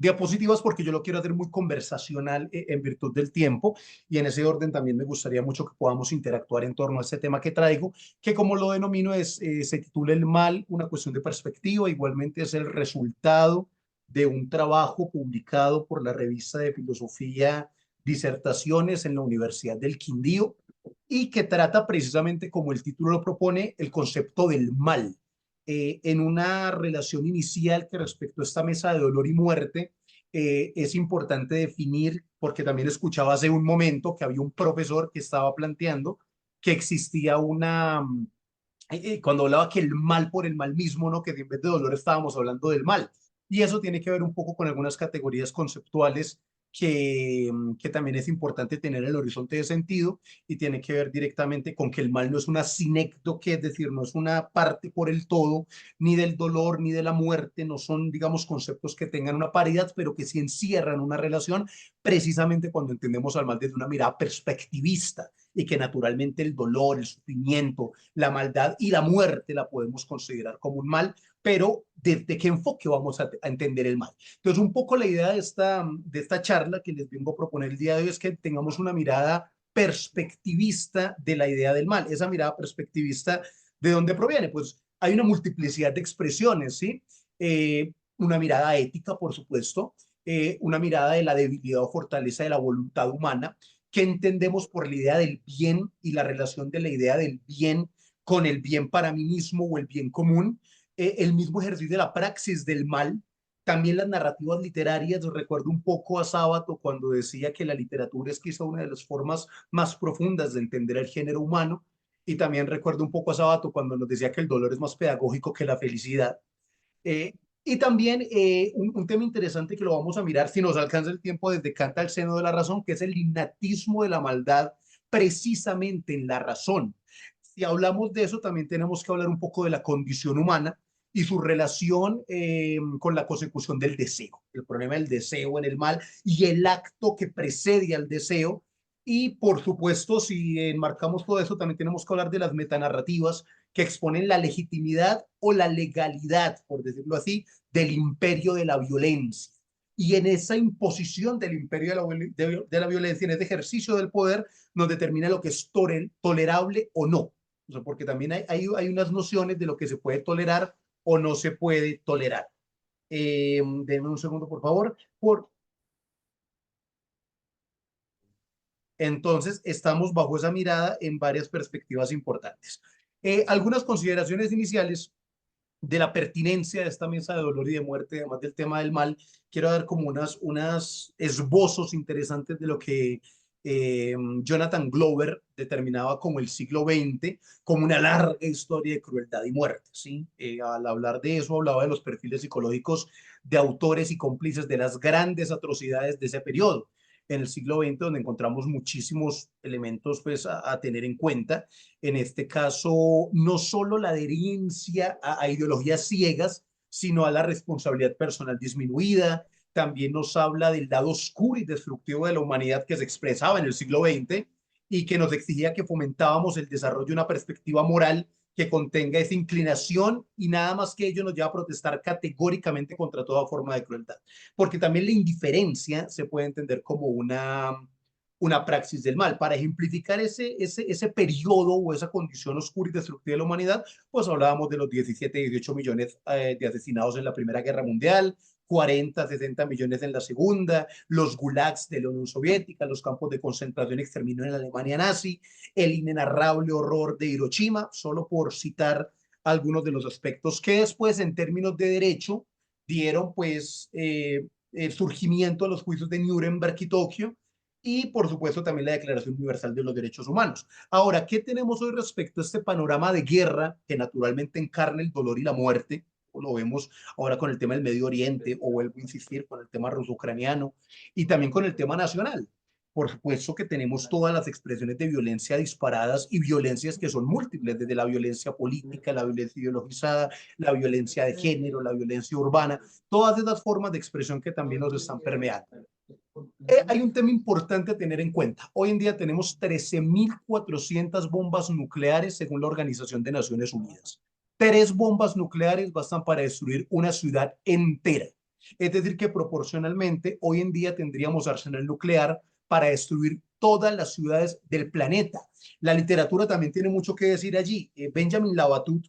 Speaker 3: diapositivas porque yo lo quiero hacer muy conversacional en virtud del tiempo, y en ese orden también me gustaría mucho que podamos interactuar en torno a este tema que traigo, que como lo denomino se titula El mal, una cuestión de perspectiva. Igualmente es el resultado de un trabajo publicado por la revista de filosofía Disertaciones en la Universidad del Quindío, y que trata precisamente, como el título lo propone, el concepto del mal. En una relación inicial que respecto a esta mesa de dolor y muerte, es importante definir, porque también escuchaba hace un momento que había un profesor que estaba planteando que existía cuando hablaba que el mal por el mal mismo, ¿no? Que en vez de dolor estábamos hablando del mal. Y eso tiene que ver un poco con algunas categorías conceptuales que también es importante tener en el horizonte de sentido, y tiene que ver directamente con que el mal no es una sinécdoque, es decir, no es una parte por el todo, ni del dolor, ni de la muerte, no son, digamos, conceptos que tengan una paridad, pero que sí encierran una relación, precisamente cuando entendemos al mal desde una mirada perspectivista, y que naturalmente el dolor, el sufrimiento, la maldad y la muerte la podemos considerar como un mal, pero ¿desde qué enfoque vamos a entender el mal? Entonces, un poco la idea de esta charla que les vengo a proponer el día de hoy es que tengamos una mirada perspectivista de la idea del mal. Esa mirada perspectivista, ¿de dónde proviene? Pues hay una multiplicidad de expresiones, ¿sí? Una mirada ética, por supuesto, una mirada de la debilidad o fortaleza de la voluntad humana, que entendemos por la idea del bien y la relación de la idea del bien con el bien para mí mismo o el bien común, el mismo ejercicio de la praxis del mal, también las narrativas literarias. Recuerdo un poco a Sábato cuando decía que la literatura es quizá una de las formas más profundas de entender el género humano, y también recuerdo un poco a Sábato cuando nos decía que el dolor es más pedagógico que la felicidad. Eh, y también un tema interesante que lo vamos a mirar, si nos alcanza el tiempo, desde Kant al seno de la razón, que es el innatismo de la maldad precisamente en la razón. Si hablamos de eso, también tenemos que hablar un poco de la condición humana y su relación con la consecución del deseo, el problema del deseo en el mal y el acto que precede al deseo. Y por supuesto, si enmarcamos todo eso, también tenemos que hablar de las metanarrativas que exponen la legitimidad o la legalidad, por decirlo así, del imperio de la violencia. Y en esa imposición del imperio de la violencia, en ese ejercicio del poder, nos determina lo que es tolerable o no. O sea, porque también hay unas nociones de lo que se puede tolerar o no se puede tolerar. Denme un segundo, por favor. Entonces, estamos bajo esa mirada en varias perspectivas importantes. Algunas consideraciones iniciales de la pertinencia de esta mesa de dolor y de muerte, además del tema del mal, quiero dar como unas esbozos interesantes de lo que Jonathan Glover determinaba como el siglo XX, como una larga historia de crueldad y muerte, ¿sí? Al hablar de eso, hablaba de los perfiles psicológicos de autores y cómplices de las grandes atrocidades de ese periodo en el siglo XX, donde encontramos muchísimos elementos pues, a tener en cuenta. En este caso, no solo la adherencia a ideologías ciegas, sino a la responsabilidad personal disminuida. También nos habla del lado oscuro y destructivo de la humanidad que se expresaba en el siglo XX y que nos exigía que fomentábamos el desarrollo de una perspectiva moral que contenga esa inclinación y nada más que ello nos lleva a protestar categóricamente contra toda forma de crueldad. Porque también la indiferencia se puede entender como una praxis del mal. Para ejemplificar ese periodo o esa condición oscura y destructiva de la humanidad, pues hablábamos de los 17, 18 millones de asesinados en la Primera Guerra Mundial, 40, 60 millones en la Segunda, los gulags de la Unión Soviética, los campos de concentración y exterminio en la Alemania nazi, el inenarrable horror de Hiroshima, solo por citar algunos de los aspectos que después en términos de derecho dieron pues el surgimiento de los juicios de Nuremberg y Tokio, y por supuesto también la Declaración Universal de los Derechos Humanos. Ahora, ¿qué tenemos hoy respecto a este panorama de guerra que naturalmente encarna el dolor y la muerte? Lo vemos ahora con el tema del Medio Oriente, o vuelvo a insistir con el tema ruso-ucraniano, y también con el tema nacional. Por supuesto que tenemos todas las expresiones de violencia disparadas y violencias que son múltiples, desde la violencia política, la violencia ideologizada, la violencia de género, la violencia urbana, todas esas formas de expresión que también nos están permeando. Hay un tema importante a tener en cuenta. Hoy en día tenemos 13.400 bombas nucleares según la Organización de Naciones Unidas. 3 bombas nucleares bastan para destruir una ciudad entera. Es decir, que proporcionalmente hoy en día tendríamos arsenal nuclear para destruir todas las ciudades del planeta. La literatura también tiene mucho que decir allí. Benjamin Labatut,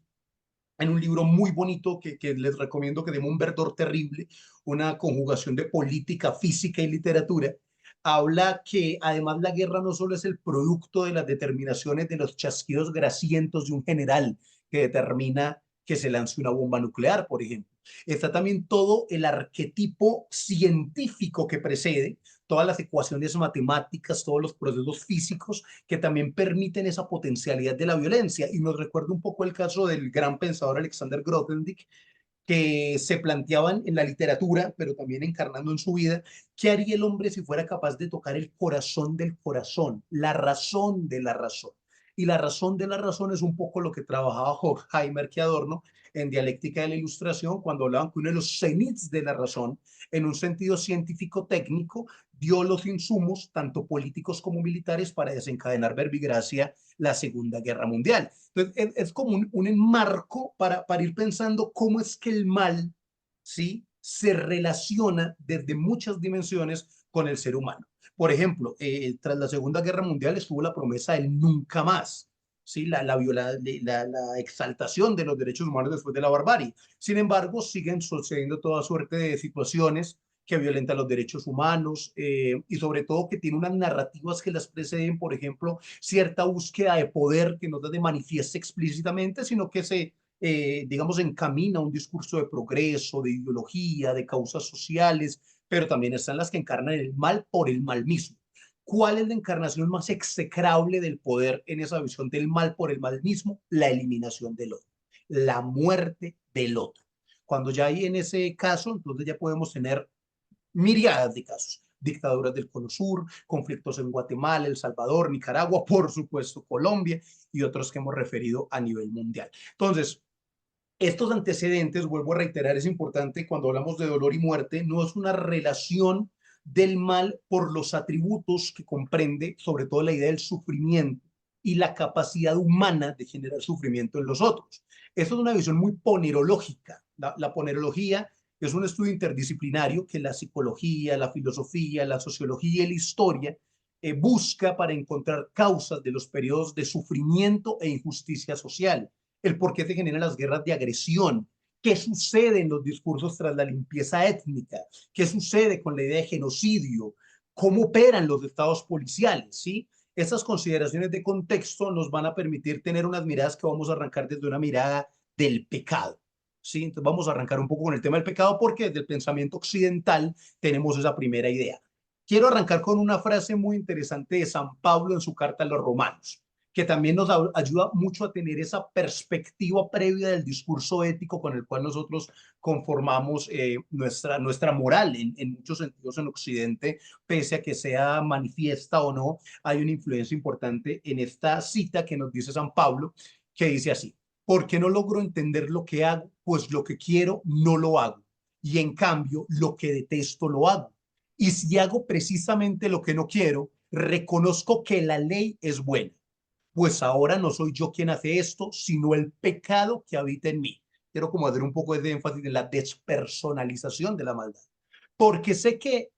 Speaker 3: en un libro muy bonito que les recomiendo, que de un verdor terrible, una conjugación de política, física y literatura, habla que además la guerra no solo es el producto de las determinaciones de los chasquidos grasientos de un general que determina que se lance una bomba nuclear, por ejemplo. Está también todo el arquetipo científico que precede, todas las ecuaciones matemáticas, todos los procesos físicos que también permiten esa potencialidad de la violencia. Y nos recuerda un poco el caso del gran pensador Alexander Grothendieck, que se planteaban en la literatura, pero también encarnando en su vida, ¿qué haría el hombre si fuera capaz de tocar el corazón del corazón, la razón de la razón? Y la razón de la razón es un poco lo que trabajaba Horkheimer que Adorno en Dialéctica de la Ilustración, cuando hablaban que uno de los cenits de la razón, en un sentido científico-técnico, dio los insumos, tanto políticos como militares, para desencadenar verbigracia la Segunda Guerra Mundial. Entonces, es como un enmarco para ir pensando cómo es que el mal, ¿sí?, se relaciona desde muchas dimensiones con el ser humano. Por ejemplo, tras la Segunda Guerra Mundial estuvo la promesa del nunca más, ¿sí? La exaltación de los derechos humanos después de la barbarie. Sin embargo, siguen sucediendo toda suerte de situaciones que violentan los derechos humanos y sobre todo que tiene unas narrativas que las preceden, por ejemplo, cierta búsqueda de poder que no se manifiesta explícitamente, sino que se, digamos, encamina a un discurso de progreso, de ideología, de causas sociales, pero también están las que encarnan el mal por el mal mismo. ¿Cuál es la encarnación más execrable del poder en esa visión del mal por el mal mismo? La eliminación del otro, la muerte del otro. Cuando ya hay en ese caso, entonces ya podemos tener miriadas de casos. Dictaduras del Cono Sur, conflictos en Guatemala, El Salvador, Nicaragua, por supuesto Colombia y otros que hemos referido a nivel mundial. Entonces, estos antecedentes, vuelvo a reiterar, es importante cuando hablamos de dolor y muerte, no es una relación del mal por los atributos que comprende, sobre todo la idea del sufrimiento y la capacidad humana de generar sufrimiento en los otros. Esto es una visión muy ponerológica. La ponerología es un estudio interdisciplinario que la psicología, la filosofía, la sociología y la historia busca para encontrar causas de los periodos de sufrimiento e injusticia social, el por qué se generan las guerras de agresión, ¿Qué sucede en los discursos tras la limpieza étnica? ¿Qué sucede con la idea de genocidio? ¿Cómo operan los estados policiales? ¿Sí? Estas consideraciones de contexto nos van a permitir tener unas miradas que vamos a arrancar desde una mirada del pecado. ¿Sí? Entonces vamos a arrancar un poco con el tema del pecado porque desde el pensamiento occidental tenemos esa primera idea. Quiero arrancar con una frase muy interesante de San Pablo en su carta a los Romanos, que también nos ayuda mucho a tener esa perspectiva previa del discurso ético con el cual nosotros conformamos nuestra moral en muchos sentidos en Occidente, pese a que sea manifiesta o no, hay una influencia importante en esta cita que nos dice San Pablo, que dice así: ¿por qué no logro entender lo que hago? Pues lo que quiero no lo hago, y en cambio lo que detesto lo hago. Y si hago precisamente lo que no quiero, reconozco que la ley es buena, pues ahora no soy yo quien hace esto, sino el pecado que habita en mí. Quiero como hacer un poco de énfasis en la despersonalización de la maldad. Porque sé que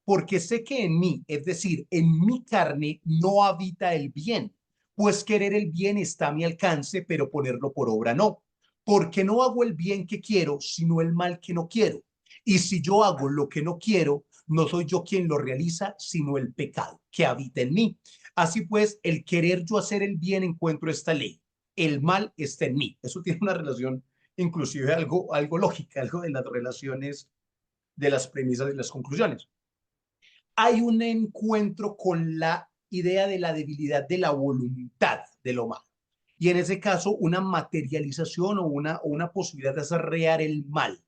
Speaker 3: en mí, es decir, en mi carne, no habita el bien, pues querer el bien está a mi alcance, pero ponerlo por obra no. Porque no hago el bien que quiero, sino el mal que no quiero. Y si yo hago lo que no quiero, no soy yo quien lo realiza, sino el pecado que habita en mí. Así pues, el querer yo hacer el bien encuentro esta ley. El mal está en mí. Eso tiene una relación, inclusive algo lógica, algo de las relaciones de las premisas y las conclusiones. Hay un encuentro con la idea de la debilidad de la voluntad de lo malo. Y en ese caso, una materialización o una posibilidad de acarrear el mal.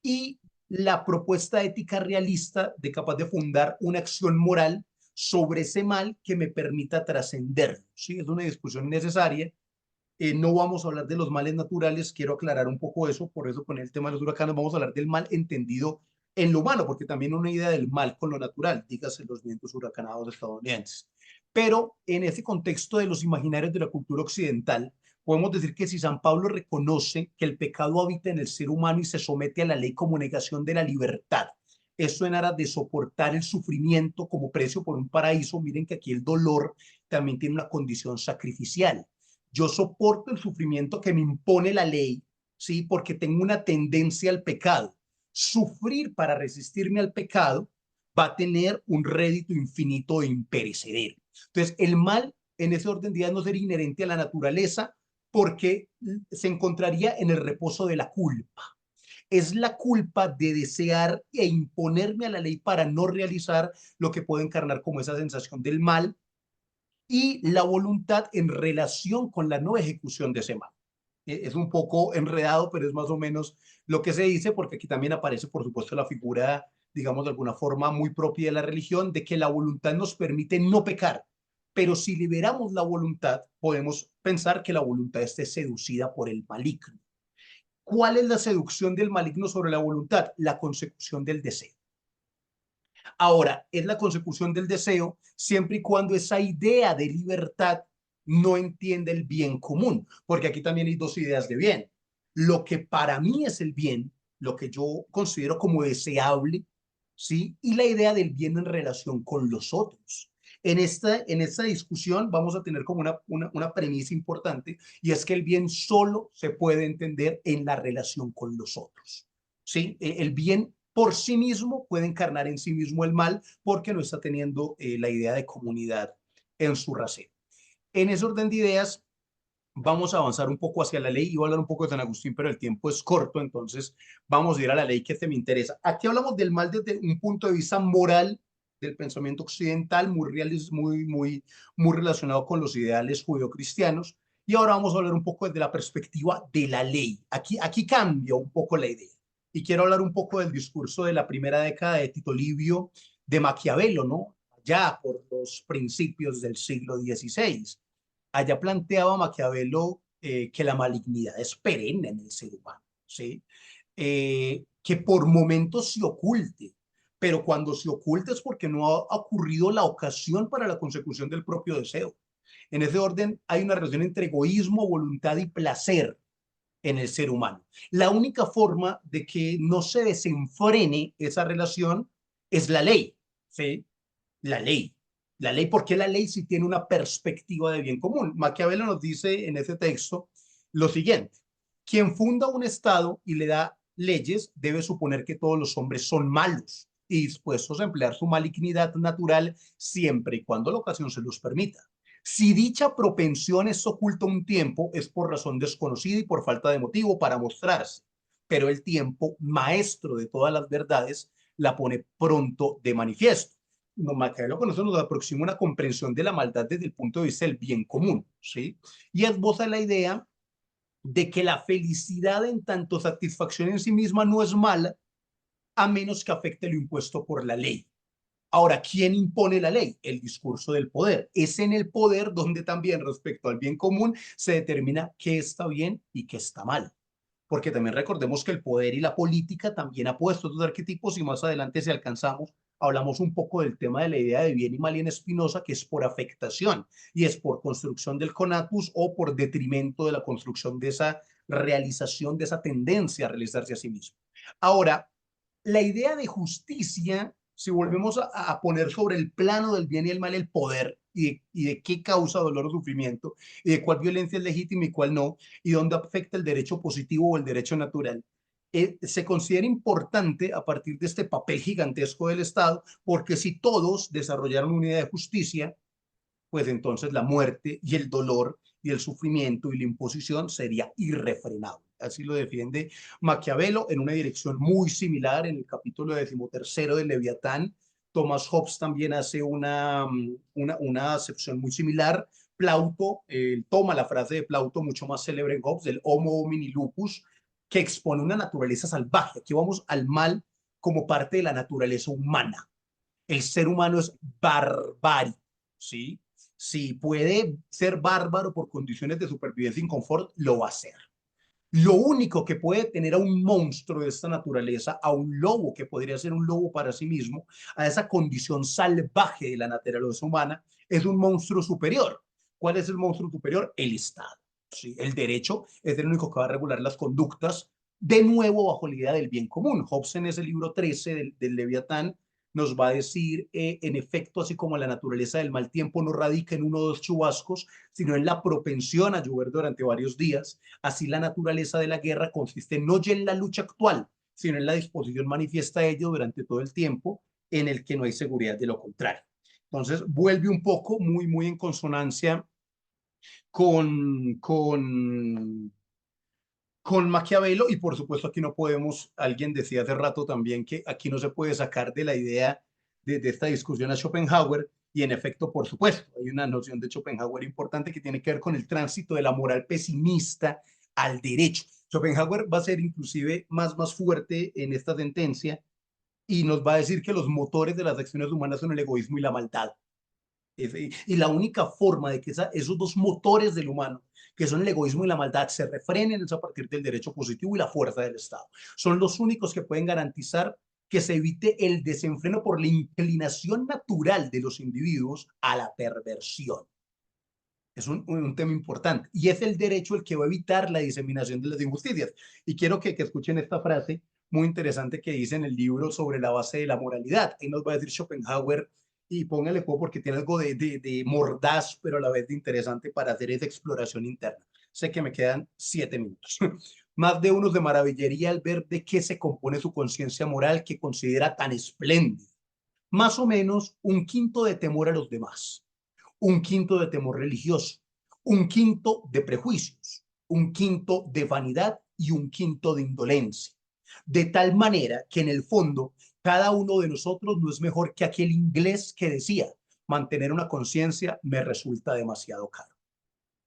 Speaker 3: Y la propuesta ética realista de capaz de fundar una acción moral sobre ese mal que me permita trascenderlo. ¿Sí? Es una discusión necesaria. No vamos a hablar de los males naturales, quiero aclarar un poco eso, por eso con el tema de los huracanes vamos a hablar del mal entendido en lo humano, porque también una idea del mal con lo natural, dígase los vientos huracanados estadounidenses. Pero en ese contexto de los imaginarios de la cultura occidental, podemos decir que si San Pablo reconoce que el pecado habita en el ser humano y se somete a la ley como negación de la libertad, eso en aras de soportar el sufrimiento como precio por un paraíso, miren que aquí el dolor también tiene una condición sacrificial. Yo soporto el sufrimiento que me impone la ley, ¿sí? Porque tengo una tendencia al pecado. Sufrir para resistirme al pecado va a tener un rédito infinito e imperecedero. Entonces, el mal en ese orden de ideas no sería inherente a la naturaleza porque se encontraría en el reposo de la culpa. Es la culpa de desear e imponerme a la ley para no realizar lo que puedo encarnar como esa sensación del mal y la voluntad en relación con la no ejecución de ese mal. Es un poco enredado, pero es más o menos lo que se dice, porque aquí también aparece, por supuesto, la figura, digamos, de alguna forma muy propia de la religión, de que la voluntad nos permite no pecar. Pero si liberamos la voluntad, podemos pensar que la voluntad esté seducida por el maligno. ¿Cuál es la seducción del maligno sobre la voluntad? La consecución del deseo. Ahora, es la consecución del deseo siempre y cuando esa idea de libertad no entiende el bien común, porque aquí también hay dos ideas de bien. Lo que para mí es el bien, lo que yo considero como deseable, ¿sí? Y la idea del bien en relación con los otros. En esta discusión vamos a tener como una premisa importante y es que el bien solo se puede entender en la relación con los otros. ¿Sí? El bien por sí mismo puede encarnar en sí mismo el mal porque no está teniendo la idea de comunidad en su rasero. En ese orden de ideas, vamos a avanzar un poco hacia la ley. Iba a hablar un poco de San Agustín, pero el tiempo es corto, entonces vamos a ir a la ley que me interesa. Aquí hablamos del mal desde un punto de vista moral del pensamiento occidental, muy real, muy relacionado con los ideales judeocristianos. Y ahora vamos a hablar un poco desde la perspectiva de la ley. Aquí cambia un poco la idea. Y quiero hablar un poco del discurso de la primera década de Tito Livio de Maquiavelo, ¿no? Ya por los principios del siglo XVI. Allá planteaba Maquiavelo que la malignidad es perenne en el ser humano, ¿sí? Que por momentos se oculte, pero cuando se oculta es porque no ha ocurrido la ocasión para la consecución del propio deseo. En ese orden hay una relación entre egoísmo, voluntad y placer en el ser humano. La única forma de que no se desenfrene esa relación es la ley, ¿sí? La ley. La ley, ¿por qué la ley si tiene una perspectiva de bien común? Maquiavelo nos dice en ese texto lo siguiente: quien funda un Estado y le da leyes, debe suponer que todos los hombres son malos y dispuestos a emplear su malignidad natural siempre y cuando la ocasión se los permita. Si dicha propensión es oculta un tiempo, es por razón desconocida y por falta de motivo para mostrarse. Pero el tiempo, maestro de todas las verdades, la pone pronto de manifiesto. Maquiavelo con eso nos aproxima una comprensión de la maldad desde el punto de vista del bien común, ¿sí? Y esboza la idea de que la felicidad en tanto satisfacción en sí misma no es mala, a menos que afecte lo impuesto por la ley. Ahora, ¿quién impone la ley? El discurso del poder. Es en el poder donde también respecto al bien común se determina qué está bien y qué está mal. Porque también recordemos que el poder y la política también ha puesto estos arquetipos y más adelante si alcanzamos, hablamos un poco del tema de la idea de bien y mal en Spinoza, que es por afectación y es por construcción del conatus o por detrimento de la construcción de esa realización, de esa tendencia a realizarse a sí mismo. Ahora, la idea de justicia, si volvemos a poner sobre el plano del bien y el mal el poder y de qué causa dolor o sufrimiento y de cuál violencia es legítima y cuál no, y dónde afecta el derecho positivo o el derecho natural, se considera importante a partir de este papel gigantesco del Estado, porque si todos desarrollaron una idea de justicia, pues entonces la muerte y el dolor y el sufrimiento y la imposición sería irrefrenable. Así lo defiende Maquiavelo en una dirección muy similar en el capítulo 13 del Leviatán. Thomas Hobbes también hace una acepción muy similar. Plauto toma la frase de Plauto mucho más célebre en Hobbes, el Homo homini lupus, que expone una naturaleza salvaje. Aquí vamos al mal como parte de la naturaleza humana. El ser humano es barbárico, ¿sí? Si puede ser bárbaro por condiciones de supervivencia y confort, lo va a hacer. Lo único que puede tener a un monstruo de esta naturaleza, a un lobo que podría ser un lobo para sí mismo, a esa condición salvaje de la naturaleza humana, es un monstruo superior. ¿Cuál es el monstruo superior? El Estado. ¿Sí? El derecho es el único que va a regular las conductas, de nuevo bajo la idea del bien común. Hobbes en ese libro 13 del Leviatán nos va a decir, en efecto, así como la naturaleza del mal tiempo no radica en uno o dos chubascos, sino en la propensión a llover durante varios días, así la naturaleza de la guerra consiste no ya en la lucha actual, sino en la disposición manifiesta de ello durante todo el tiempo en el que no hay seguridad de lo contrario. Entonces, vuelve un poco muy en consonancia con con Maquiavelo y por supuesto aquí no podemos, alguien decía hace rato también que aquí no se puede sacar de la idea de esta discusión a Schopenhauer y en efecto, por supuesto, hay una noción de Schopenhauer importante que tiene que ver con el tránsito de la moral pesimista al derecho. Schopenhauer va a ser inclusive más fuerte en esta sentencia y nos va a decir que los motores de las acciones humanas son el egoísmo y la maldad. Y la única forma de que esos dos motores del humano, que son el egoísmo y la maldad, se refrenen es a partir del derecho positivo y la fuerza del Estado. Son los únicos que pueden garantizar que se evite el desenfreno por la inclinación natural de los individuos a la perversión. Es un tema importante. Y es el derecho el que va a evitar la diseminación de las injusticias. Y quiero que escuchen esta frase muy interesante que dice en el libro sobre la base de la moralidad. Ahí nos va a decir Schopenhauer, y póngale juego porque tiene algo de mordaz, pero a la vez de interesante para hacer esa exploración interna. Sé que me quedan 7 minutos. Más de uno se maravillaría al ver de qué se compone su conciencia moral que considera tan espléndida. Más o menos un quinto de temor a los demás, un quinto de temor religioso, un quinto de prejuicios, un quinto de vanidad y un quinto de indolencia. De tal manera que en el fondo cada uno de nosotros no es mejor que aquel inglés que decía, mantener una conciencia me resulta demasiado caro.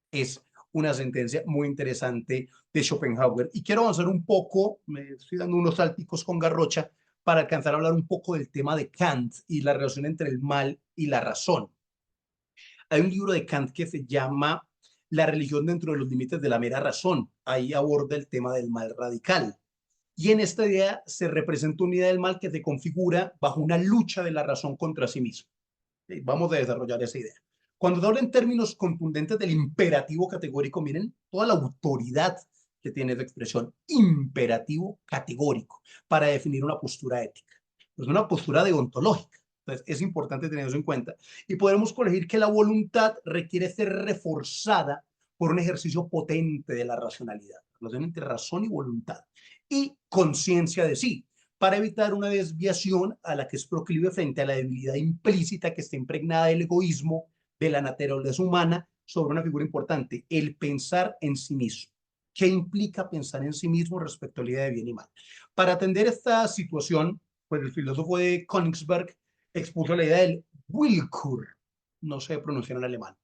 Speaker 3: Es una sentencia muy interesante de Schopenhauer. Y quiero avanzar un poco, me estoy dando unos salticos con garrocha para alcanzar a hablar un poco del tema de Kant y la relación entre el mal y la razón. Hay un libro de Kant que se llama La religión dentro de los límites de la mera razón. Ahí aborda el tema del mal radical. Y en esta idea se representa una idea del mal que se configura bajo una lucha de la razón contra sí misma. Vamos a desarrollar esa idea. Cuando se habla en términos contundentes del imperativo categórico, miren toda la autoridad que tiene esa expresión, imperativo categórico, para definir una postura ética. Es una postura deontológica. Entonces, es importante tener eso en cuenta. Y podemos corregir que la voluntad requiere ser reforzada por un ejercicio potente de la racionalidad, la relación entre razón y voluntad. y conciencia de sí, para evitar una desviación a la que es proclive frente a la debilidad implícita que está impregnada del egoísmo, de la naturaleza humana, sobre una figura importante, el pensar en sí mismo. ¿Qué implica pensar en sí mismo respecto a la idea de bien y mal? Para atender esta situación, pues el filósofo de Königsberg expuso la idea del Willkür, no sé pronunciar en alemán,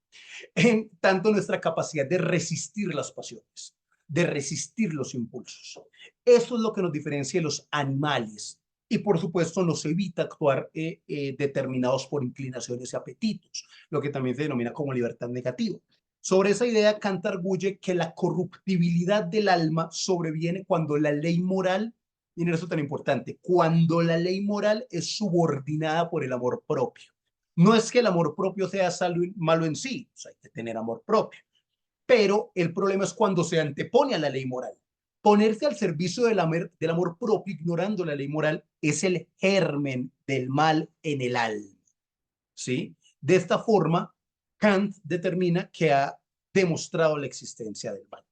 Speaker 3: en tanto nuestra capacidad de resistir las pasiones, de resistir los impulsos. Eso es lo que nos diferencia de los animales y por supuesto nos evita actuar determinados por inclinaciones y apetitos, lo que también se denomina como libertad negativa. Sobre esa idea, Kant arguye que la corruptibilidad del alma sobreviene cuando la ley moral, y eso es tan importante, cuando la ley moral es subordinada por el amor propio. No es que el amor propio sea malo en sí, o sea, hay que tener amor propio, pero el problema es cuando se antepone a la ley moral. Ponerse al servicio del amor propio, ignorando la ley moral, es el germen del mal en el alma, ¿sí? De esta forma, Kant determina que ha demostrado la existencia del mal.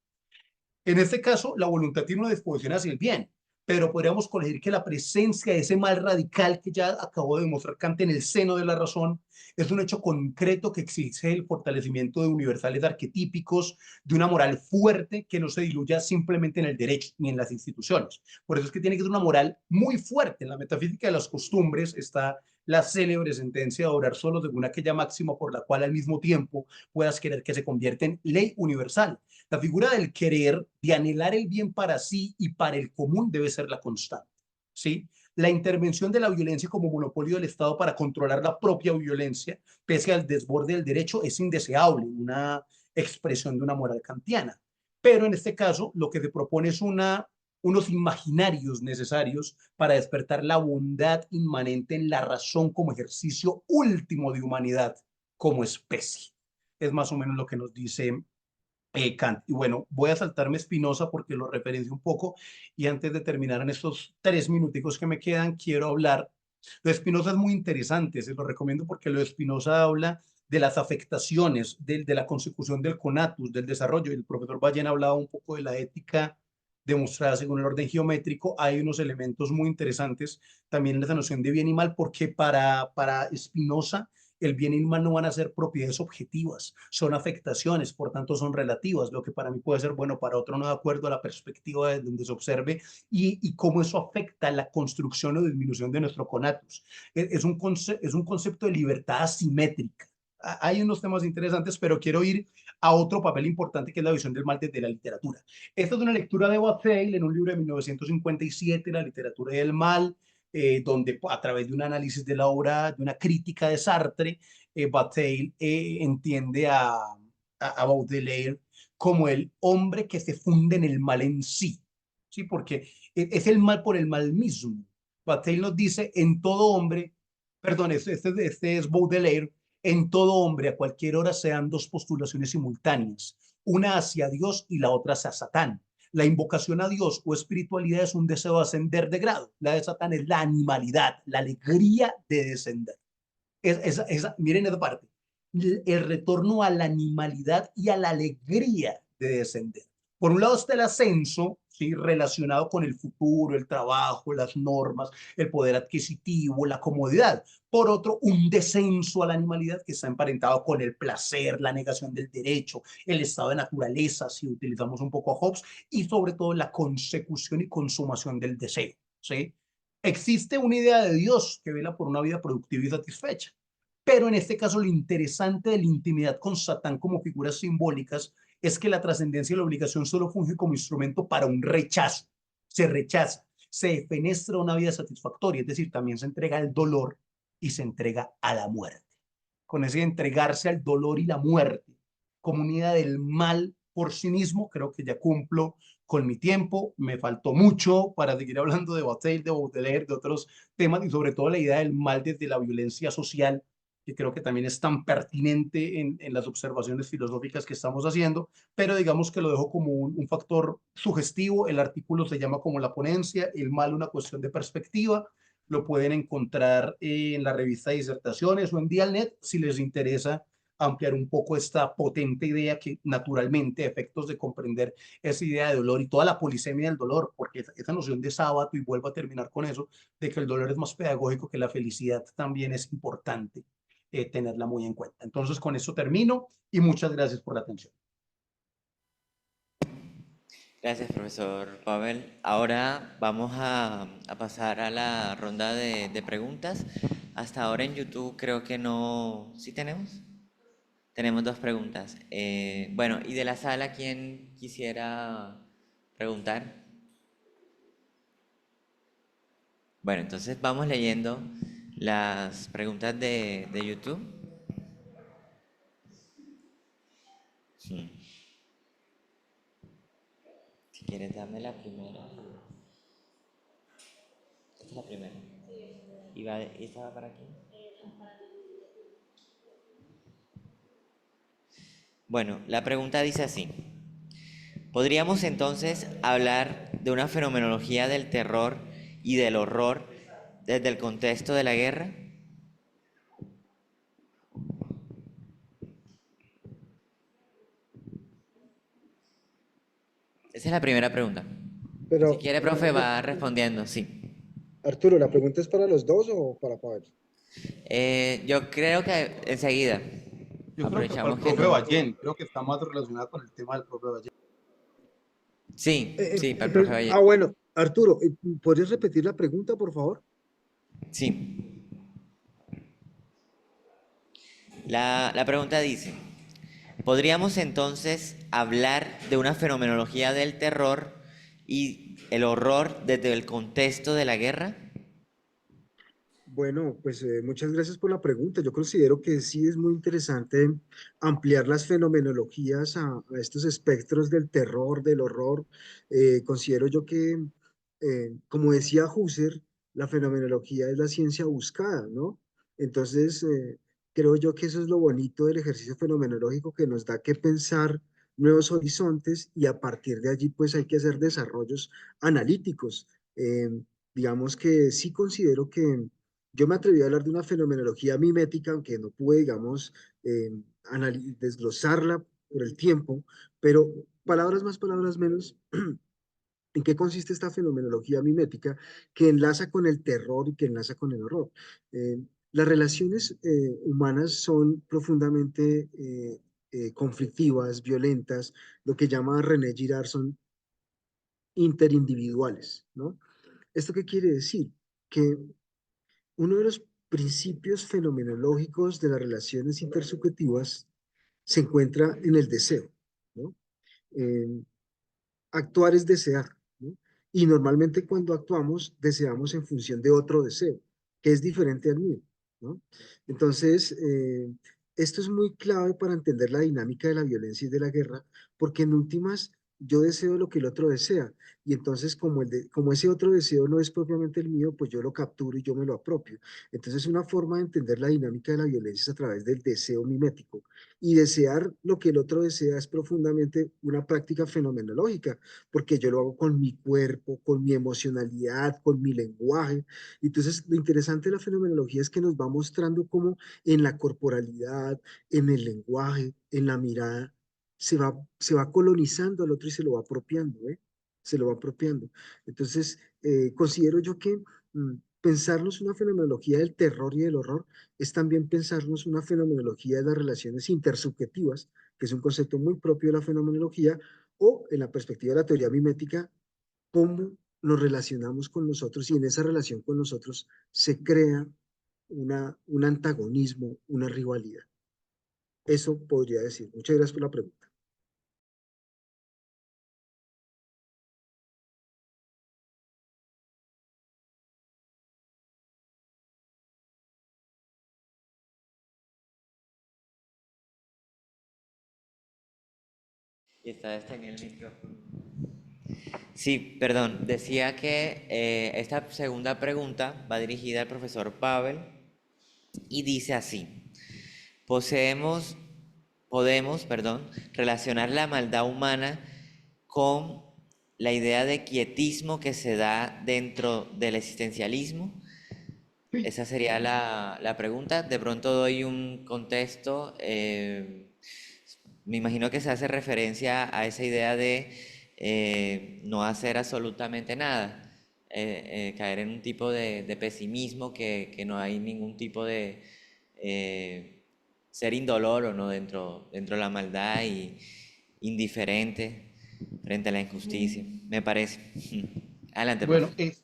Speaker 3: En este caso, la voluntad tiene una disposición hacia el bien, pero podríamos colegir que la presencia de ese mal radical que ya acabó de demostrar Kant en el seno de la razón es un hecho concreto que exige el fortalecimiento de universales arquetípicos, de una moral fuerte que no se diluya simplemente en el derecho ni en las instituciones. Por eso es que tiene que ser una moral muy fuerte. En la metafísica de las costumbres está la célebre sentencia de obrar solo según aquella máxima por la cual al mismo tiempo puedas querer que se convierta en ley universal. La figura del querer, de anhelar el bien para sí y para el común debe ser la constante, ¿sí? La intervención de la violencia como monopolio del Estado para controlar la propia violencia, pese al desborde del derecho, es indeseable, una expresión de una moral kantiana. Pero en este caso, lo que se propone es unos imaginarios necesarios para despertar la bondad inmanente en la razón como ejercicio último de humanidad como especie. Es más o menos lo que nos dice Kant. Y bueno, voy a saltarme Spinoza porque lo referencio un poco y antes de terminar en estos 3 minuticos que me quedan, quiero hablar. Lo de Spinoza es muy interesante, se lo recomiendo porque lo de Spinoza habla de las afectaciones, de la consecución del conatus, del desarrollo. El profesor Ballén ha hablado un poco de la ética demostrada según el orden geométrico. Hay unos elementos muy interesantes también en esa noción de bien y mal, porque para Spinoza el bien y el mal no van a ser propiedades objetivas, son afectaciones, por tanto son relativas, lo que para mí puede ser bueno, para otro no, de acuerdo a la perspectiva de donde se observe y cómo eso afecta la construcción o disminución de nuestro conatus. Es un concepto de libertad asimétrica. Hay unos temas interesantes, pero quiero ir a otro papel importante que es la visión del mal desde la literatura. Esta es una lectura de Bataille en un libro de 1957, La literatura del mal, donde a través de un análisis de la obra, de una crítica de Sartre, Bataille entiende a Baudelaire como el hombre que se funde en el mal en sí, ¿sí? Porque es el mal por el mal mismo. Bataille nos dice, en todo hombre, perdón, este es Baudelaire, en todo hombre a cualquier hora sean dos postulaciones simultáneas, una hacia Dios y la otra hacia Satán. La invocación a Dios o espiritualidad es un deseo de ascender de grado. La de Satán es la animalidad, la alegría de descender. Miren esa parte. El retorno a la animalidad y a la alegría de descender. Por un lado está el ascenso, ¿sí? Relacionado con el futuro, el trabajo, las normas, el poder adquisitivo, la comodidad. Por otro, un descenso a la animalidad que está emparentado con el placer, la negación del derecho, el estado de naturaleza, si utilizamos un poco a Hobbes, y sobre todo la consecución y consumación del deseo, ¿sí? Existe una idea de Dios que vela por una vida productiva y satisfecha. Pero en este caso, lo interesante de la intimidad con Satán como figuras simbólicas es que la trascendencia y la obligación solo funge como instrumento para un rechazo. Se rechaza, se defenestra una vida satisfactoria, es decir, también se entrega al dolor y se entrega a la muerte. Con ese entregarse al dolor y la muerte como unidad del mal por sí mismo, creo que ya cumplo con mi tiempo. Me faltó mucho para seguir hablando de Bataille, de Baudelaire, de otros temas y sobre todo la idea del mal desde la violencia social, que creo que también es tan pertinente en las observaciones filosóficas que estamos haciendo, pero digamos que lo dejo como un factor sugestivo. El artículo se llama como la ponencia, el mal una cuestión de perspectiva. Lo pueden encontrar en la revista Disertaciones o en Dialnet si les interesa ampliar un poco esta potente idea que naturalmente, a efectos de comprender esa idea de dolor y toda la polisemia del dolor, porque esa noción de sábado, y vuelvo a terminar con eso, de que el dolor es más pedagógico que la felicidad, también es importante tenerla muy en cuenta. Entonces, con eso termino y muchas gracias por la atención.
Speaker 2: Gracias, profesor Pavel. Ahora vamos a pasar a la ronda de preguntas. Hasta ahora en YouTube creo que no... ¿Sí tenemos? Tenemos dos preguntas. Bueno, y de la sala, ¿quién quisiera preguntar? Bueno, entonces vamos leyendo las preguntas de YouTube. Sí. Si quieres, dame la primera. Esta es la primera. ¿Y esta va para aquí? Bueno, la pregunta dice así. ¿Podríamos entonces hablar de una fenomenología del terror y del horror desde el contexto de la guerra? Esa es la primera pregunta. Si
Speaker 1: Pero,
Speaker 2: quiere, profe, va respondiendo, sí.
Speaker 1: Arturo, ¿la pregunta es para los dos o para Pavel?
Speaker 2: Yo creo que enseguida.
Speaker 3: Yo creo que para
Speaker 2: Aprovechamos
Speaker 3: el
Speaker 2: que
Speaker 3: profe
Speaker 2: no.
Speaker 3: Ballén, creo que está más relacionado con el tema del profe Ballén.
Speaker 2: Sí, sí, para el profe Valle.
Speaker 1: Bueno, Arturo, ¿podrías repetir la pregunta, por favor?
Speaker 2: Sí. La pregunta dice, ¿podríamos entonces hablar de una fenomenología del terror y el horror desde el contexto de la guerra?
Speaker 1: Bueno, pues muchas gracias por la pregunta. Yo considero que sí es muy interesante ampliar las fenomenologías a estos espectros del terror, del horror. Considero yo que, como decía Husserl, la fenomenología es la ciencia buscada, ¿no? Entonces, creo yo que eso es lo bonito del ejercicio fenomenológico, que nos da que pensar nuevos horizontes y a partir de allí, pues hay que hacer desarrollos analíticos. Digamos que sí considero que yo me atreví a hablar de una fenomenología mimética, aunque no pude, digamos, desglosarla por el tiempo, pero palabras más, palabras menos. ¿En qué consiste esta fenomenología mimética que enlaza con el terror y que enlaza con el horror? Las relaciones humanas son profundamente conflictivas, violentas, lo que llama René Girard son interindividuales, ¿no? ¿Esto qué quiere decir? Que uno de los principios fenomenológicos de las relaciones intersubjetivas se encuentra en el deseo, ¿no? Eh, Actuar es desear, ¿no? Y normalmente cuando actuamos, deseamos en función de otro deseo, que es diferente al mío, ¿no? Entonces, esto es muy clave para entender la dinámica de la violencia y de la guerra, porque en últimas yo deseo lo que el otro desea, y entonces como ese otro deseo no es propiamente el mío, pues yo lo capturo y yo me lo apropio. Entonces, una forma de entender la dinámica de la violencia es a través del deseo mimético, y desear lo que el otro desea es profundamente una práctica fenomenológica, porque yo lo hago con mi cuerpo, con mi emocionalidad, con mi lenguaje. Entonces, lo interesante de la fenomenología es que nos va mostrando cómo en la corporalidad, en el lenguaje, en la mirada, se va colonizando al otro y se lo va apropiando, ¿eh? Se lo va apropiando. Entonces, considero yo que pensarnos una fenomenología del terror y del horror es también pensarnos una fenomenología de las relaciones intersubjetivas, que es un concepto muy propio de la fenomenología, o en la perspectiva de la teoría mimética, cómo nos relacionamos con nosotros y en esa relación con nosotros se crea un antagonismo, una rivalidad. Eso podría decir. Muchas gracias por la pregunta.
Speaker 2: Y está en el micrófono. Sí, perdón. Decía que esta segunda pregunta va dirigida al profesor Pavel y dice así. Poseemos, perdón, relacionar la maldad humana con la idea de quietismo que se da dentro del existencialismo. esa sería la pregunta. De pronto doy un contexto. Me imagino que se hace referencia a esa idea de no hacer absolutamente nada, caer en un tipo de pesimismo que no hay ningún tipo de eh, ser indoloro, ¿no? Dentro de la maldad y indiferente frente a la injusticia, me parece. Adelante,
Speaker 3: Bueno,
Speaker 2: profe.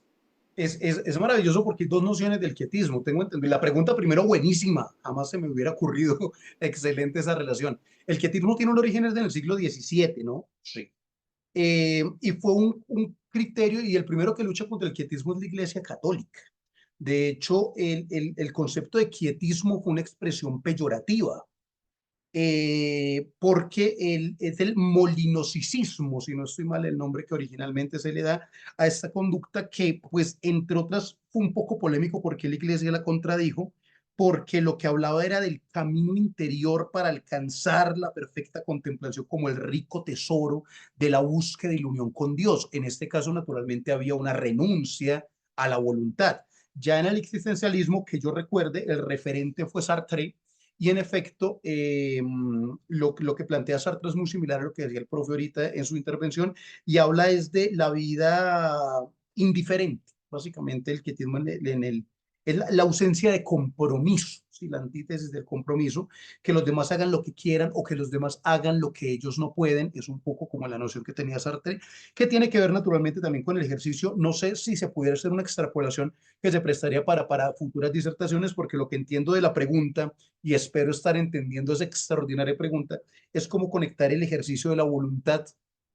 Speaker 3: es maravilloso porque hay dos nociones del quietismo. Tengo entendido. La pregunta primero, buenísima. Jamás se me hubiera ocurrido. Excelente esa relación. El quietismo tiene un origen desde el siglo XVII, ¿no? Sí. Y fue un criterio, y el primero que lucha contra el quietismo es la Iglesia Católica. De hecho, el concepto de quietismo fue una expresión peyorativa, porque es el molinosicismo, si no estoy mal el nombre que originalmente se le da a esta conducta que, pues, entre otras, fue un poco polémico porque la Iglesia la contradijo, porque lo que hablaba era del camino interior para alcanzar la perfecta contemplación como el rico tesoro de la búsqueda y la unión con Dios. En este caso, naturalmente, había una renuncia a la voluntad. Ya en el existencialismo, que yo recuerde, el referente fue Sartre, y en efecto, lo que plantea Sartre es muy similar a lo que decía el profe ahorita en su intervención, y habla es de la vida indiferente. Básicamente el quietismo es la ausencia de compromiso, ¿sí? La antítesis del compromiso, que los demás hagan lo que quieran o que los demás hagan lo que ellos no pueden, es un poco como la noción que tenía Sartre, que tiene que ver naturalmente también con el ejercicio. No sé si se pudiera hacer una extrapolación que se prestaría para futuras disertaciones, porque lo que entiendo de la pregunta, y espero estar entendiendo esa extraordinaria pregunta, es cómo conectar el ejercicio de la voluntad,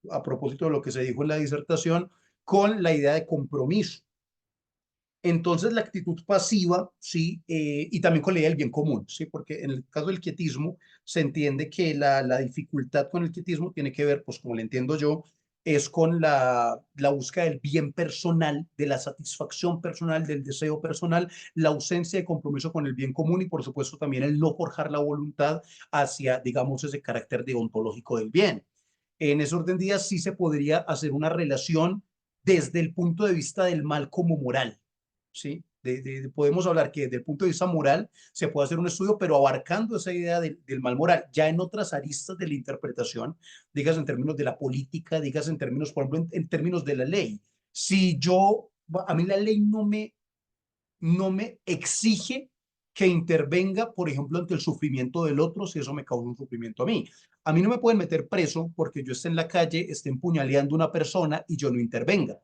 Speaker 3: a propósito de lo que se dijo en la disertación, con la idea de compromiso. Entonces, la actitud pasiva, sí, y también con la idea del bien común, sí, porque en el caso del quietismo se entiende que la dificultad con el quietismo tiene que ver, pues como lo entiendo yo, es con la búsqueda del bien personal, de la satisfacción personal, del deseo personal, la ausencia de compromiso con el bien común y, por supuesto, también el no forjar la voluntad hacia, digamos, ese carácter deontológico del bien. En ese orden de ideas sí se podría hacer una relación desde el punto de vista del mal como moral, ¿sí? Podemos hablar que desde el punto de vista moral se puede hacer un estudio, pero abarcando esa idea del mal moral, ya en otras aristas de la interpretación, digas en términos de la política, digas en términos, por ejemplo, en términos de la ley. Si yo, a mí la ley no me exige que intervenga, por ejemplo, ante el sufrimiento del otro, si eso me causa un sufrimiento a mí. A mí no me pueden meter preso porque yo esté en la calle, esté empuñaleando a una persona y yo no intervenga. O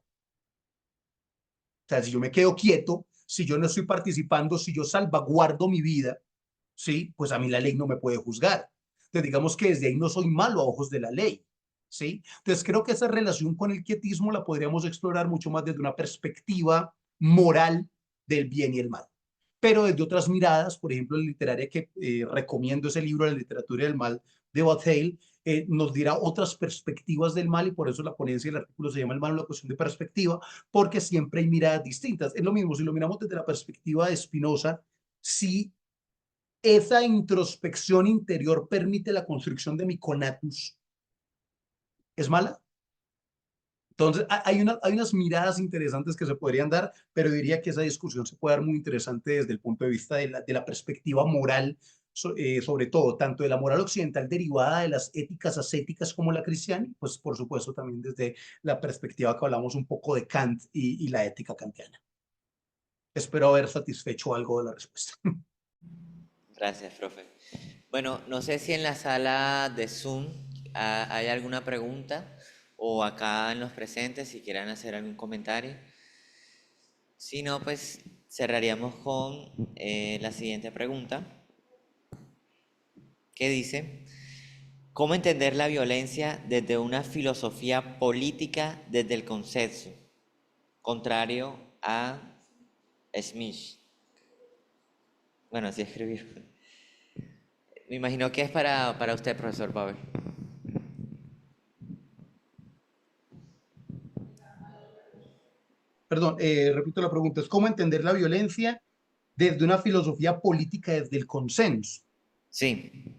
Speaker 3: sea, si yo me quedo quieto, si yo no estoy participando, si yo salvaguardo mi vida, ¿sí? Pues a mí la ley no me puede juzgar. Entonces, digamos que desde ahí no soy malo a ojos de la ley, ¿sí? Entonces, creo que esa relación con el quietismo la podríamos explorar mucho más desde una perspectiva moral del bien y el mal. Pero desde otras miradas, por ejemplo, la literaria que recomiendo ese libro, La literatura del mal, de Bataille, nos dirá otras perspectivas del mal, y por eso la ponencia del artículo se llama El mal, una cuestión de perspectiva, porque siempre hay miradas distintas. Es lo mismo, si lo miramos desde la perspectiva de Spinoza, si esa introspección interior permite la construcción de mi conatus, ¿es mala? Entonces, hay unas miradas interesantes que se podrían dar, pero diría que esa discusión se puede dar muy interesante desde el punto de vista de la perspectiva moral, sobre todo, tanto de la moral occidental derivada de las éticas ascéticas como la cristiana, pues por supuesto también desde la perspectiva que hablamos un poco de Kant y la ética kantiana. Espero haber satisfecho algo de la respuesta.
Speaker 2: Gracias, profe. Bueno, no sé si en la sala de Zoom hay alguna pregunta o acá en los presentes si quieran hacer algún comentario. Si no, pues cerraríamos con la siguiente pregunta, que dice, ¿cómo entender la violencia desde una filosofía política desde el consenso, contrario a Smith? Bueno, así escribió. Me imagino que es para usted, profesor Pavel.
Speaker 3: Perdón, repito la pregunta, es cómo entender la violencia desde una filosofía política, desde el consenso.
Speaker 2: Sí,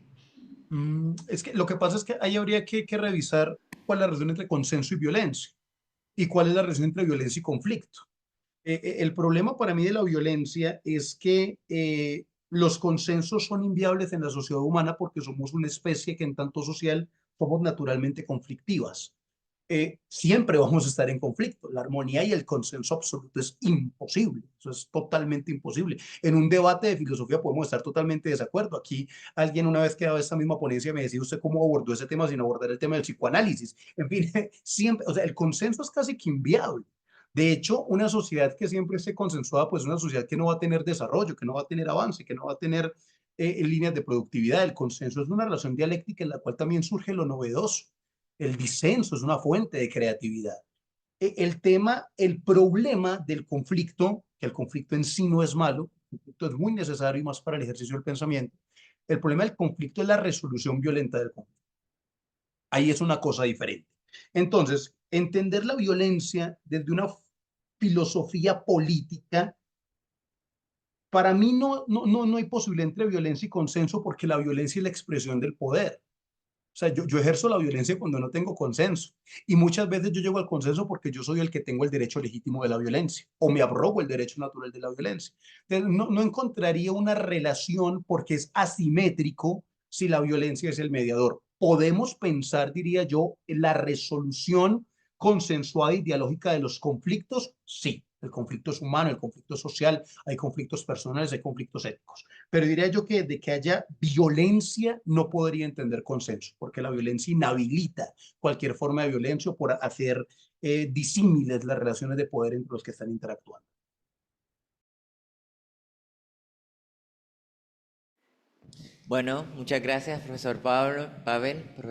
Speaker 3: Es que lo que pasa es que ahí habría que revisar cuál es la relación entre consenso y violencia y cuál es la relación entre violencia y conflicto. El problema para mí de la violencia es que los consensos son inviables en la sociedad humana porque somos una especie que en tanto social somos naturalmente conflictivas. Siempre vamos a estar en conflicto. La armonía y el consenso absoluto es imposible. Eso es totalmente imposible. En un debate de filosofía podemos estar totalmente de desacuerdo. Aquí alguien una vez que daba esta misma ponencia me decía usted cómo abordó ese tema sin abordar el tema del psicoanálisis. En fin, siempre, o sea, el consenso es casi que inviable. De hecho, una sociedad que siempre esté consensuada, pues es una sociedad que no va a tener desarrollo, que no va a tener avance, que no va a tener líneas de productividad. El consenso es una relación dialéctica en la cual también surge lo novedoso. El disenso es una fuente de creatividad. El tema, el problema del conflicto, que el conflicto en sí no es malo, el conflicto es muy necesario y más para el ejercicio del pensamiento. El problema del conflicto es la resolución violenta del conflicto. Ahí es una cosa diferente. Entonces, entender la violencia desde una filosofía política, para mí no hay posibilidad entre violencia y consenso porque la violencia es la expresión del poder. O sea, yo ejerzo la violencia cuando no tengo consenso. Y muchas veces yo llego al consenso porque yo soy el que tengo el derecho legítimo de la violencia o me abrogo el derecho natural de la violencia. Entonces, no encontraría una relación porque es asimétrico si la violencia es el mediador. Podemos pensar, diría yo, en la resolución consensuada y dialógica de los conflictos, sí. El conflicto es humano, el conflicto es social, hay conflictos personales, hay conflictos éticos. Pero diría yo que de que haya violencia no podría entender consenso, porque la violencia inhabilita cualquier forma de violencia por hacer disímiles las relaciones de poder entre los que están interactuando.
Speaker 2: Bueno, muchas gracias, profesor Pablo, Pavel.